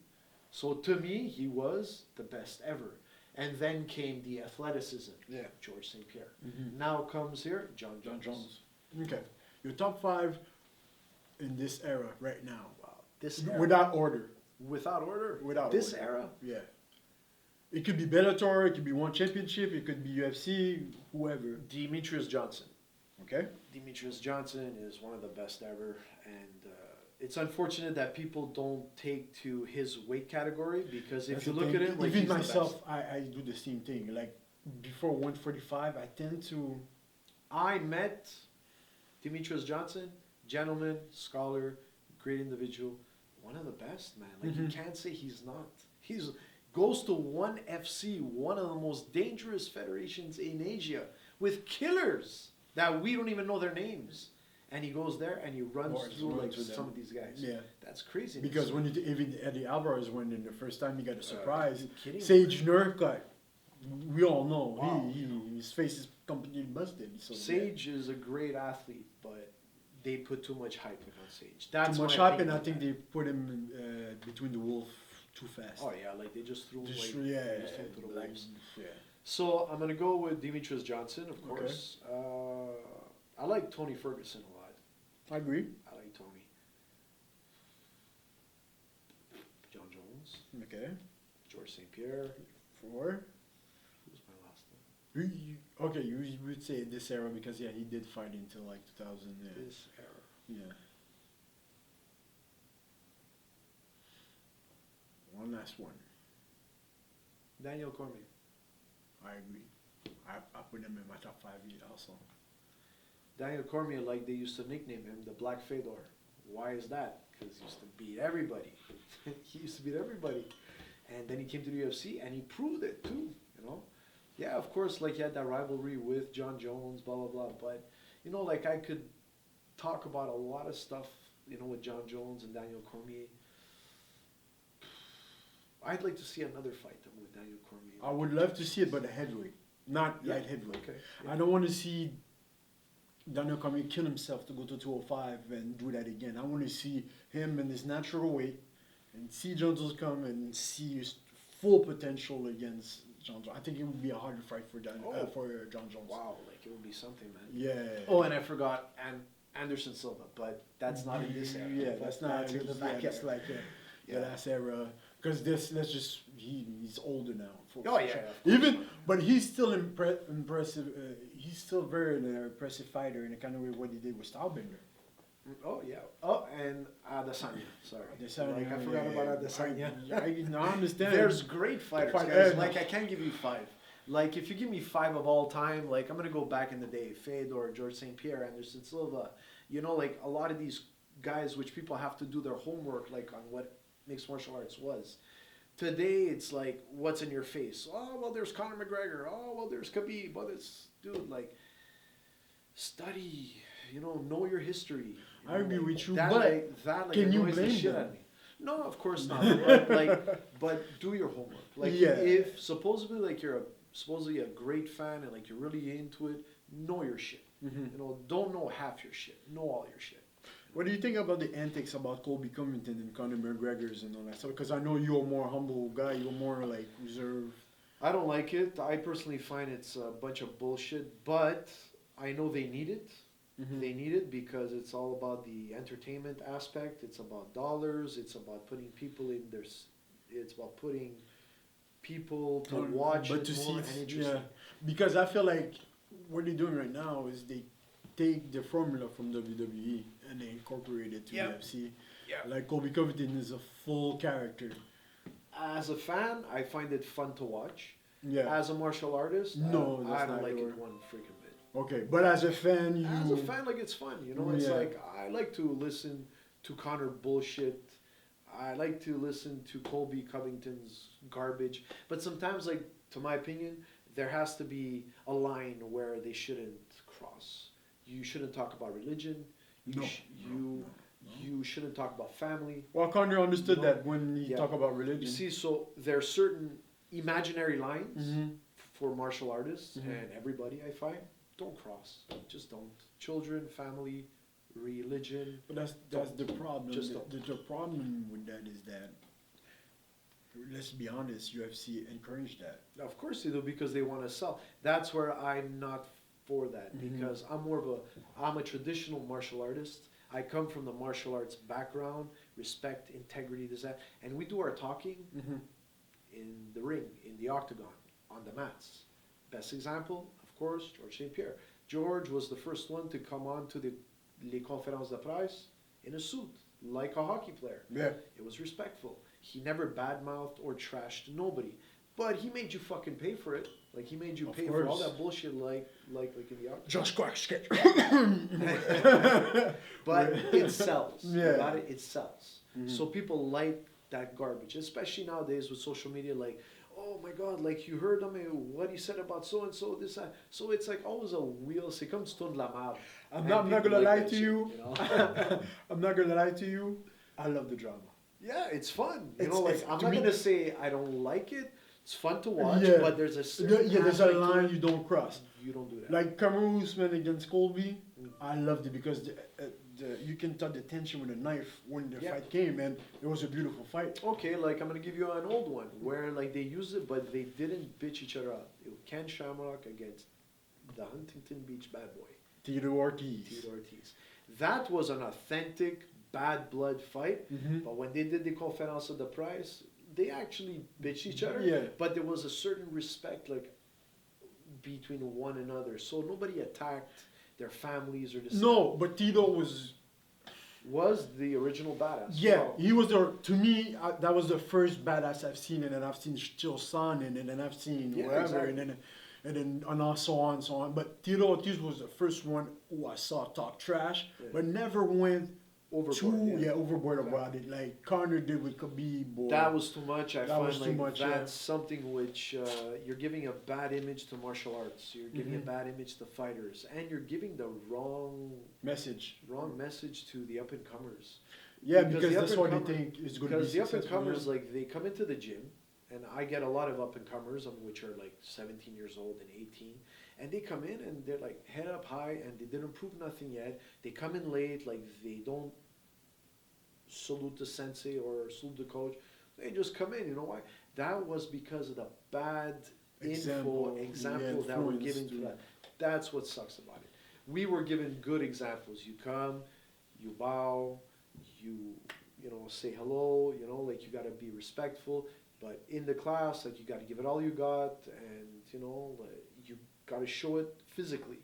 Speaker 2: So to me, he was the best ever. And then came the athleticism,
Speaker 1: Yeah.
Speaker 2: George St. Pierre.
Speaker 1: Mhm.
Speaker 2: Now comes here, John
Speaker 1: John
Speaker 2: Jones.
Speaker 1: Jones. Okay. Your top 5 in this era right now.
Speaker 2: Wow. This era,
Speaker 1: Without order.
Speaker 2: without order,
Speaker 1: Without
Speaker 2: this
Speaker 1: order.
Speaker 2: era,
Speaker 1: Yeah. It could be Bellator, it could be one championship, it could be UFC, whoever.
Speaker 2: Demetrius Johnson.
Speaker 1: Okay?
Speaker 2: Demetrius Johnson is one of the best ever, and it's unfortunate that people don't take to his weight category because if
Speaker 1: That's
Speaker 2: you
Speaker 1: the
Speaker 2: look
Speaker 1: thing.
Speaker 2: at it, like
Speaker 1: even
Speaker 2: he's the
Speaker 1: myself,
Speaker 2: best.
Speaker 1: I do the same thing. Like before 145, I tend to.
Speaker 2: I met Demetrius Johnson, gentleman, scholar, great individual, one of the best, man. Like you
Speaker 1: Mhm.
Speaker 2: can't say he's not. He's goes to ONE FC, one of the most dangerous federations in Asia, with killers that we don't even know their names. And he goes there and he runs
Speaker 1: Runs
Speaker 2: through like
Speaker 1: with them.
Speaker 2: some of these guys.
Speaker 1: Yeah.
Speaker 2: That's crazy.
Speaker 1: Because when even Eddie Alvarez went in the first time, he got a surprise.
Speaker 2: you kidding me?
Speaker 1: Sage Nurka, we all know
Speaker 2: Wow.
Speaker 1: his face is completely busted. So
Speaker 2: Sage is a great athlete, but they put too much hype on Sage. That's
Speaker 1: too much
Speaker 2: my
Speaker 1: hype, and
Speaker 2: opinion
Speaker 1: I
Speaker 2: on
Speaker 1: think
Speaker 2: that.
Speaker 1: they put him between the wolf too fast.
Speaker 2: Oh yeah, like they just threw him
Speaker 1: Just,
Speaker 2: like
Speaker 1: yeah,
Speaker 2: just threw him to the
Speaker 1: like,
Speaker 2: wolves.
Speaker 1: yeah.
Speaker 2: So I'm gonna go with Demetrius Johnson, of
Speaker 1: Okay.
Speaker 2: course. I like Tony Ferguson a lot.
Speaker 1: I agree.
Speaker 2: I like Tony. John Jones,
Speaker 1: Okay.
Speaker 2: George St. Pierre.
Speaker 1: 4.
Speaker 2: Who's my last one?
Speaker 1: Okay, you would say this era because yeah, he did fight until like 2000. Yeah.
Speaker 2: This era.
Speaker 1: Yeah. One last one.
Speaker 2: Daniel Cormier.
Speaker 1: I agree. I put him in my top 5 also.
Speaker 2: Daniel Cormier, like they used to nickname him, the Black Fedor. Why is that? Because he used to beat everybody. He used to beat everybody. And then he came to the UFC and he proved it too, you know? Yeah, of course, like he had that rivalry with John Jones, blah, blah, blah. But, you know, like I could talk about a lot of stuff, you know, with John Jones and Daniel Cormier. I'd like to see another fight with Daniel Cormier.
Speaker 1: I would love to see it, but a heavyweight, not
Speaker 2: Yeah,
Speaker 1: light heavyweight.
Speaker 2: Okay.
Speaker 1: I don't want to see Daniel Cormier kill himself to go to 205 and do that again. I want to see him in his natural weight and see John Jones come and see his full potential against John Jones. I think it would be a harder fight for John Jones.
Speaker 2: Wow, like it would be something, man.
Speaker 1: Yeah.
Speaker 2: Oh, and I forgot Anderson Silva, but that's not in this era.
Speaker 1: Yeah, that's not.
Speaker 2: in the back
Speaker 1: That's
Speaker 2: era.
Speaker 1: like
Speaker 2: Yeah.
Speaker 1: the last era. Because he's older now.
Speaker 2: Oh, yeah, of course.
Speaker 1: Even, but he's still impressive. He's still very impressive fighter in the kind of way what he did with Stylebender.
Speaker 2: Oh yeah. Oh, and Adesanya. Sorry.
Speaker 1: Adesanya,
Speaker 2: Like, I forgot about Adesanya.
Speaker 1: I understand.
Speaker 2: There's great fighters,
Speaker 1: Fight-
Speaker 2: guys.
Speaker 1: yeah,
Speaker 2: Like
Speaker 1: no.
Speaker 2: I can't give you 5. Like if you give me 5 of all time, like I'm gonna go back in the day. Fedor, George St. Pierre, Anderson Silva. You know, like a lot of these guys, which people have to do their homework, like on what mixed martial arts was. Today it's like what's in your face. Oh well, there's Conor McGregor. Oh well, there's Khabib. Well, it's dude like study. know your history.
Speaker 1: I agree
Speaker 2: like,
Speaker 1: with you,
Speaker 2: that,
Speaker 1: but
Speaker 2: that
Speaker 1: can you
Speaker 2: annoys the
Speaker 1: blame
Speaker 2: shit
Speaker 1: them?
Speaker 2: out of me. No, of course not. but do your homework. Like
Speaker 1: Yeah.
Speaker 2: if supposedly like you're supposedly a great fan and like you're really into it, know your shit. Don't know half your shit. Know all your shit.
Speaker 1: What do you think about the antics about Colby Covington and Conor McGregor's and all that stuff? Because I know you're a more humble guy. You're more like reserved.
Speaker 2: I don't like it. I personally find it's a bunch of bullshit, but I know they need it. They need it because it's all about the entertainment aspect. It's about dollars. It's about putting people in their. It's about putting people to watch
Speaker 1: but
Speaker 2: it
Speaker 1: to
Speaker 2: more
Speaker 1: see,
Speaker 2: and interesting.
Speaker 1: because I feel like what they're doing right now is they take the formula from WWE and they incorporate it to UFC.
Speaker 2: Yeah.
Speaker 1: Like Colby Covington is a full character.
Speaker 2: As a fan, I find it fun to watch.
Speaker 1: Yeah.
Speaker 2: As a martial artist,
Speaker 1: No,
Speaker 2: I
Speaker 1: that's
Speaker 2: don't
Speaker 1: not
Speaker 2: like
Speaker 1: your-
Speaker 2: it one freaking bit.
Speaker 1: Okay, but as a fan, you.
Speaker 2: As a fan, like it's fun. It's
Speaker 1: Yeah.
Speaker 2: like I like to listen to Connor bullshit. I like to listen to Colby Covington's garbage. But sometimes, like to my opinion, there has to be a line where they shouldn't cross. You shouldn't talk about religion. You shouldn't talk about family.
Speaker 1: Well, Conor understood
Speaker 2: No.
Speaker 1: that when he
Speaker 2: Yeah.
Speaker 1: talk about religion.
Speaker 2: You see, so there are certain imaginary lines
Speaker 1: Mhm.
Speaker 2: for martial artists
Speaker 1: Mhm.
Speaker 2: and everybody. I find don't cross. Just don't. Children, family, religion.
Speaker 1: But that's the problem.
Speaker 2: Just
Speaker 1: The problem with that is that, let's be honest, UFC encouraged that.
Speaker 2: Of course they do because they want to sell. That's where I'm not for that because I'm a traditional martial artist. I come from the martial arts background, respect, integrity, this, that, and we do our talking in the ring, in the octagon, on the mats. Best example, of course, George St. Pierre. George was the first one to come on to les conférences de presse in a suit, like a hockey player.
Speaker 1: Yeah.
Speaker 2: It was respectful. He never badmouthed or trashed nobody. But he made you fucking pay for it. Like he made you
Speaker 1: Of
Speaker 2: pay for all
Speaker 1: course.
Speaker 2: that bullshit like in the octagon.
Speaker 1: Just quack sketch.
Speaker 2: But it sells.
Speaker 1: Yeah.
Speaker 2: You got it? It sells. So people like that garbage, especially nowadays with social media. Like, oh my God, like you heard what he said about so and so, this, that. So it's like always a wheel. C'est comme du ton de la merde.
Speaker 1: I'm not
Speaker 2: people
Speaker 1: gonna lie
Speaker 2: that
Speaker 1: to
Speaker 2: shit,
Speaker 1: you.
Speaker 2: know?
Speaker 1: I'm not gonna lie to you. I love the drama.
Speaker 2: Yeah, it's fun.
Speaker 1: It's-
Speaker 2: I'm
Speaker 1: to
Speaker 2: not
Speaker 1: me-
Speaker 2: gonna say I don't like it. It's fun to watch,
Speaker 1: Yeah.
Speaker 2: but there's a certain
Speaker 1: There's a
Speaker 2: aspect to
Speaker 1: line
Speaker 2: it.
Speaker 1: you don't cross.
Speaker 2: You don't do that.
Speaker 1: Like Cameron Usman against Colby, I loved it because you can tell the tension with a knife when the
Speaker 2: Yeah.
Speaker 1: fight came, and it was a beautiful fight.
Speaker 2: Okay, like I'm gonna give you an old one where like they used it, but they didn't bitch each other up. It was Ken Shamrock against the Huntington Beach bad boy,
Speaker 1: Tito Ortiz.
Speaker 2: Tito Ortiz. That was an authentic bad blood fight. But when they did the Conference of the Price, they actually bitched each other.
Speaker 1: Yeah.
Speaker 2: But there was a certain respect like between one another, so nobody attacked their families or this.
Speaker 1: No, but Tito
Speaker 2: Was the original badass.
Speaker 1: yeah,
Speaker 2: Well,
Speaker 1: he was to me, that was the first badass I've seen, and then I've seen Still Son, and then I've seen
Speaker 2: Yeah,
Speaker 1: whatever,
Speaker 2: exactly.
Speaker 1: and so on and so on. But Tito Ortiz was the first one who I saw talk trash,
Speaker 2: Yeah.
Speaker 1: but never went
Speaker 2: overboard.
Speaker 1: overboard about it, like Conor did with Khabib. Or,
Speaker 2: That was too much. I
Speaker 1: That
Speaker 2: find
Speaker 1: was too
Speaker 2: like
Speaker 1: much,
Speaker 2: that's something which you're giving a bad image to martial arts. You're giving a bad image to fighters, and you're giving the wrong
Speaker 1: message.
Speaker 2: message to the up and comers.
Speaker 1: Yeah,
Speaker 2: Because
Speaker 1: because
Speaker 2: the
Speaker 1: that's what they
Speaker 2: up-and-comer-
Speaker 1: think is going to be
Speaker 2: Because the up and
Speaker 1: successful.
Speaker 2: comers, like they come into the gym, and I get a lot of up and comers, which are like 17 years old and 18, and they come in and they're like head up high, and they didn't prove nothing yet. They come in late, like they don't salute the sensei or salute the coach. They just come in. You know why? That was because of the bad example that were
Speaker 1: influence
Speaker 2: given to that. That's what sucks about it. We were given good examples. You come, you bow, you know say hello. You know, like you got to be respectful. But in the class, like you got to give it all you got, and you know like, you got to show it physically,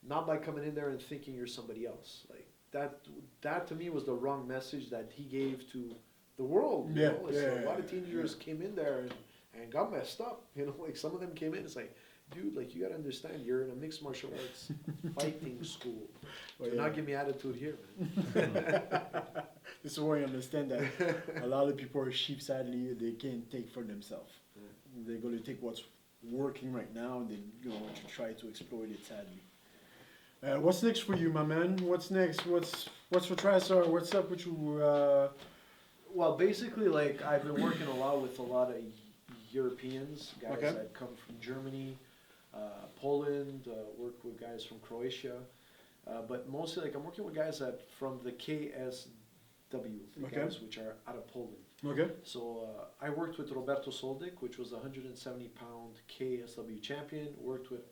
Speaker 2: not by coming in there and thinking you're somebody else. Like that to me was the wrong message that he gave to the world. You
Speaker 1: Yeah,
Speaker 2: know? It's
Speaker 1: yeah,
Speaker 2: a lot of
Speaker 1: yeah,
Speaker 2: teenagers came in there and got messed up. You know, like some of them came in. It's like, dude, like you gotta understand, you're in a mixed martial arts fighting school.
Speaker 1: Oh,
Speaker 2: Do
Speaker 1: yeah.
Speaker 2: not give me attitude here, man.
Speaker 1: This is where I understand that a lot of people are sheep, sadly, they can't take for themselves. They're going to take what's working right now and they to try to exploit it, sadly. What's next for you, my man? What's next? What's for Tristar? What's up with you?
Speaker 2: Well, basically, like I've been working a lot with a lot of Europeans, guys
Speaker 1: Okay.
Speaker 2: that come from Germany, Poland. Work with guys from Croatia, but mostly like I'm working with guys that from the KSW, the
Speaker 1: Okay.
Speaker 2: guys which are out of Poland.
Speaker 1: Okay.
Speaker 2: So I worked with Roberto Soldic, which was the 170-pound KSW champion. Worked with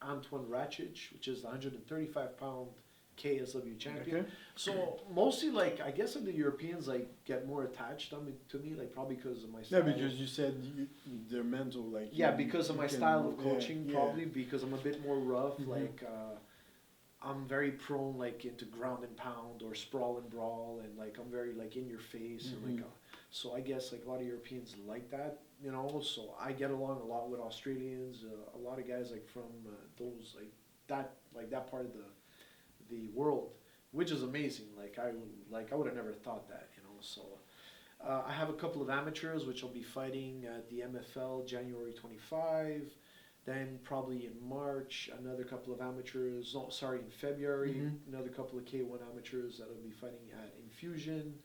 Speaker 2: Antoine Racic, which is the 135-pound KSW champion.
Speaker 1: Okay.
Speaker 2: So mostly, like I guess the Europeans like get more attached to me, like probably because of my
Speaker 1: Yeah,
Speaker 2: style.
Speaker 1: because you said they're mental, like.
Speaker 2: Yeah, because of
Speaker 1: you
Speaker 2: my
Speaker 1: can-
Speaker 2: style of
Speaker 1: yeah,
Speaker 2: coaching,
Speaker 1: yeah.
Speaker 2: probably because I'm a bit more rough.
Speaker 1: Mhm.
Speaker 2: Like I'm very prone like into ground and pound or sprawl and brawl, and like I'm very like in your face and like.
Speaker 1: Mhm.
Speaker 2: So I guess like a lot of Europeans like that, you know. So I get along a lot with Australians, a lot of guys like from those like that part of the world, which is amazing. I would have never thought that, you know. So I have a couple of amateurs which I'll be fighting at the MFL January 25. Then probably in March another couple of amateurs. No, sorry, in February
Speaker 1: Mhm.
Speaker 2: another couple of K1 amateurs that I'll be fighting at Infusion.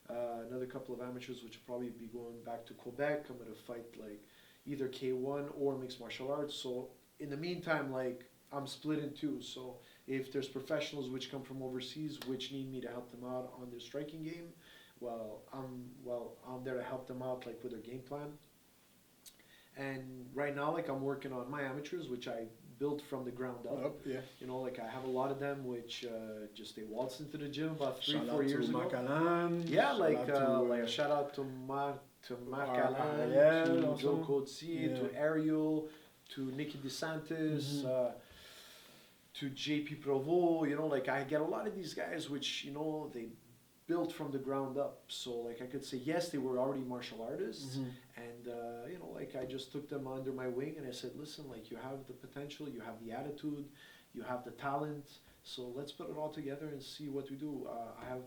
Speaker 2: Another couple of amateurs which will probably be going back to Quebec. I'm gonna fight like either K1 or mixed martial arts. So in the meantime, like I'm split in two. So if there's professionals which come from overseas which need me to help them out on their striking game, I'm there to help them out like with their game plan. And right now, like I'm working on my amateurs, which I built from the ground up.
Speaker 1: Yeah.
Speaker 2: You know, like I have a lot of them which just they waltzed into the gym about three,
Speaker 1: Shout
Speaker 2: 4
Speaker 1: out
Speaker 2: years
Speaker 1: to
Speaker 2: ago.
Speaker 1: Macalan.
Speaker 2: Yeah,
Speaker 1: shout
Speaker 2: like
Speaker 1: out to,
Speaker 2: like a shout out to Marc Alain,
Speaker 1: yeah,
Speaker 2: to
Speaker 1: also.
Speaker 2: Joe Coetzee,
Speaker 1: Yeah.
Speaker 2: to Ariel, to Nicky DeSantis,
Speaker 1: Mhm.
Speaker 2: to JP Provo. You know, like I get a lot of these guys which you know they built from the ground up. So like I could say yes, they were already martial artists,
Speaker 1: Mhm.
Speaker 2: and you know like I just took them under my wing and I said, listen, like you have the potential, you have the attitude, you have the talent. So let's put it all together and see what we do. I have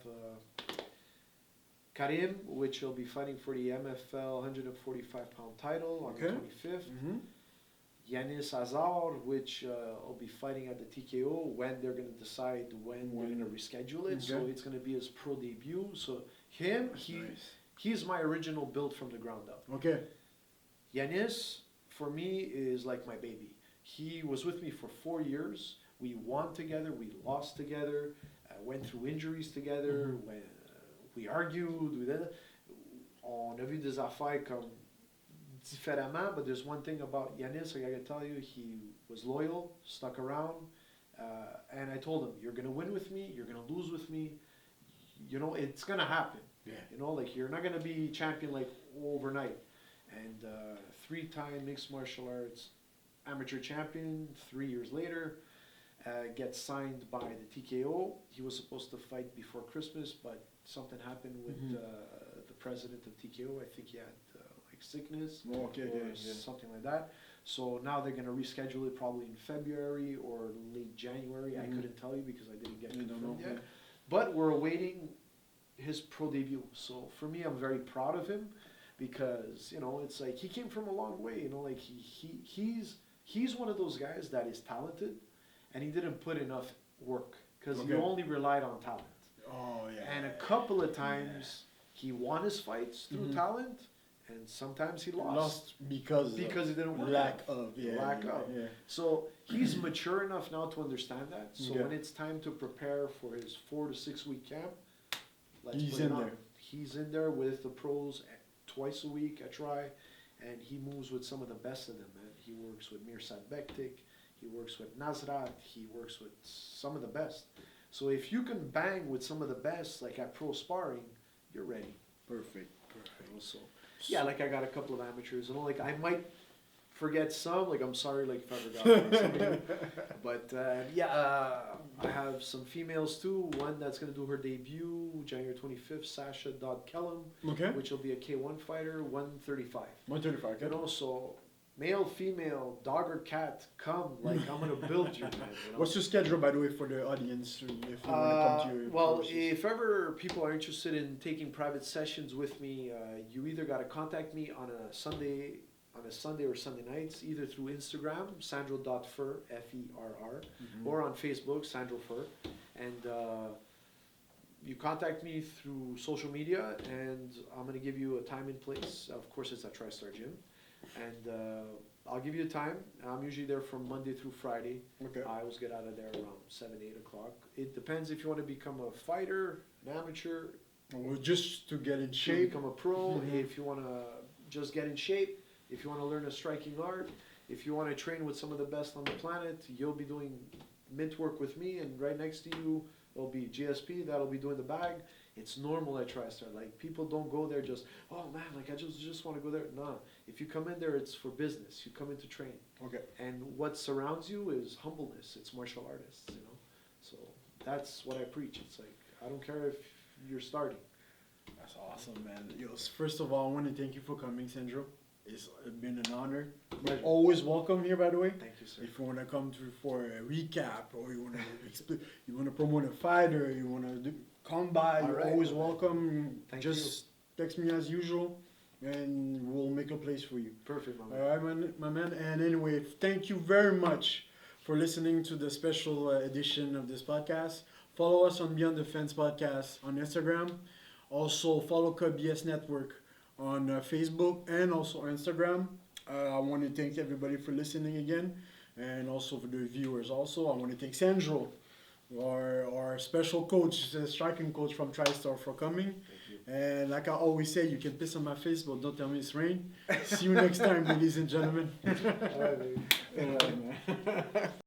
Speaker 2: Karim, which will be fighting for the MFL 145-pound title on the
Speaker 1: Okay.
Speaker 2: 25th.
Speaker 1: Mhm.
Speaker 2: Yanis Azar, which will be fighting at the TKO when they're going to decide when they're going to reschedule it. So
Speaker 1: Okay.
Speaker 2: it's going to be his pro debut. So him,
Speaker 1: Nice.
Speaker 2: he's my original build from the ground up.
Speaker 1: Okay.
Speaker 2: Yanis, for me, is like my baby. He was with me for 4 years. We won together, we lost together, went through injuries together, we argued, on a vu des affaires comme différemment, but there's one thing about Yanis, I gotta tell you, he was loyal, stuck around, and I told him, you're gonna win with me, you're gonna lose with me, you know, it's gonna happen.
Speaker 1: Yeah.
Speaker 2: You know, like you're not gonna be champion like overnight. And 3-time mixed martial arts amateur champion, 3 years later, gets signed by the TKO. He was supposed to fight before Christmas, but something happened with
Speaker 1: Mhm.
Speaker 2: the president of TKO. I think he had like sickness
Speaker 1: Oh, okay.
Speaker 2: or
Speaker 1: Yeah.
Speaker 2: something like that. So now they're going to reschedule it probably in February or late January. I
Speaker 1: Mhm.
Speaker 2: couldn't tell you because I didn't get
Speaker 1: You don't
Speaker 2: confirmed
Speaker 1: know.
Speaker 2: yet. But we're awaiting his pro debut. So for me, I'm very proud of him because you know it's like he came from a long way. You know, like he's one of those guys that is talented, and he didn't put enough work because he
Speaker 1: Okay.
Speaker 2: only relied on talent.
Speaker 1: Oh yeah.
Speaker 2: And a couple of times he won his fights through
Speaker 1: Mhm.
Speaker 2: talent, and sometimes he lost.
Speaker 1: Lost because
Speaker 2: He didn't work
Speaker 1: lack
Speaker 2: enough.
Speaker 1: of
Speaker 2: Lack
Speaker 1: yeah,
Speaker 2: of.
Speaker 1: yeah.
Speaker 2: So he's mature enough now to understand that. So
Speaker 1: Okay.
Speaker 2: when it's time to prepare for his 4 to 6 week camp, let's
Speaker 1: He's
Speaker 2: put it
Speaker 1: in
Speaker 2: on.
Speaker 1: there.
Speaker 2: He's in there with the pros twice a week. I try, and he moves with some of the best of them. Man, he works with Mirsad Bektik, he works with Nazrat, he works with some of the best. So if you can bang with some of the best, like at pro sparring, you're ready.
Speaker 1: Perfect.
Speaker 2: You know, so yeah, like I got a couple of amateurs, and like I might forget some. Like I'm sorry, like if I forgot some of you. But I have some females too. One that's gonna do her debut January 25th, Sasha Dodd Kellum,
Speaker 1: Okay.
Speaker 2: which will be a K1 fighter, 135.
Speaker 1: 135.
Speaker 2: You
Speaker 1: Okay.
Speaker 2: know, so male, female, dog or cat, come. Like I'm gonna build you, man. You know?
Speaker 1: What's your schedule, by the way, for the audience if you want to come to your
Speaker 2: Well,
Speaker 1: courses?
Speaker 2: if ever people are interested in taking private sessions with me, you either got to contact me on a Sunday on a Sunday or Sunday nights, either through Instagram, Sandro.Ferr, Ferr, or on Facebook, Sandro Ferr. And you contact me through social media, and I'm going to give you a time and place. Of course, it's at Tristar Gym. And I'll give you a time. I'm usually there from Monday through Friday.
Speaker 1: Okay.
Speaker 2: I always get out of there around 7, 8 o'clock. It depends if you want to become a fighter, an amateur,
Speaker 1: Well, just to get in
Speaker 2: to
Speaker 1: shape.
Speaker 2: become a pro, if you want to just get in shape, if you want to learn a striking art, if you want to train with some of the best on the planet, you'll be doing mint work with me, and right next to you will be GSP, that'll be doing the bag. It's normal at TriStar. Like, people don't go there just, oh man, like I just want to go there. Nah, if you come in there, it's for business. You come in to train.
Speaker 1: Okay.
Speaker 2: And what surrounds you is humbleness. It's martial artists, you know. So that's what I preach. It's like, I don't care if you're starting.
Speaker 1: That's awesome, man. Yo, first of all, I want to thank you for coming, Sandro. It's been an honor. You're
Speaker 2: Pleasure.
Speaker 1: always welcome here, by the way.
Speaker 2: Thank you, sir.
Speaker 1: If you want to come through for a recap, or you want to you want to promote a fighter, you want to come by,
Speaker 2: All
Speaker 1: you're
Speaker 2: right.
Speaker 1: always welcome.
Speaker 2: Thank
Speaker 1: Just text me as usual, and we'll make a place for you.
Speaker 2: Perfect, my man.
Speaker 1: All right, my man. And anyway, thank you very much for listening to the special edition of this podcast. Follow us on Beyond the Fence Podcast on Instagram. Also, follow KBS Network on Facebook and also Instagram. I want to thank everybody for listening again, and also for the viewers. Also, I want to thank Sandro, our special coach, the striking coach from TriStar, for coming. And like I always say, you can piss on my face, but don't tell me it's rain. See you next time, ladies and gentlemen.
Speaker 2: All right, baby.
Speaker 1: All right, man.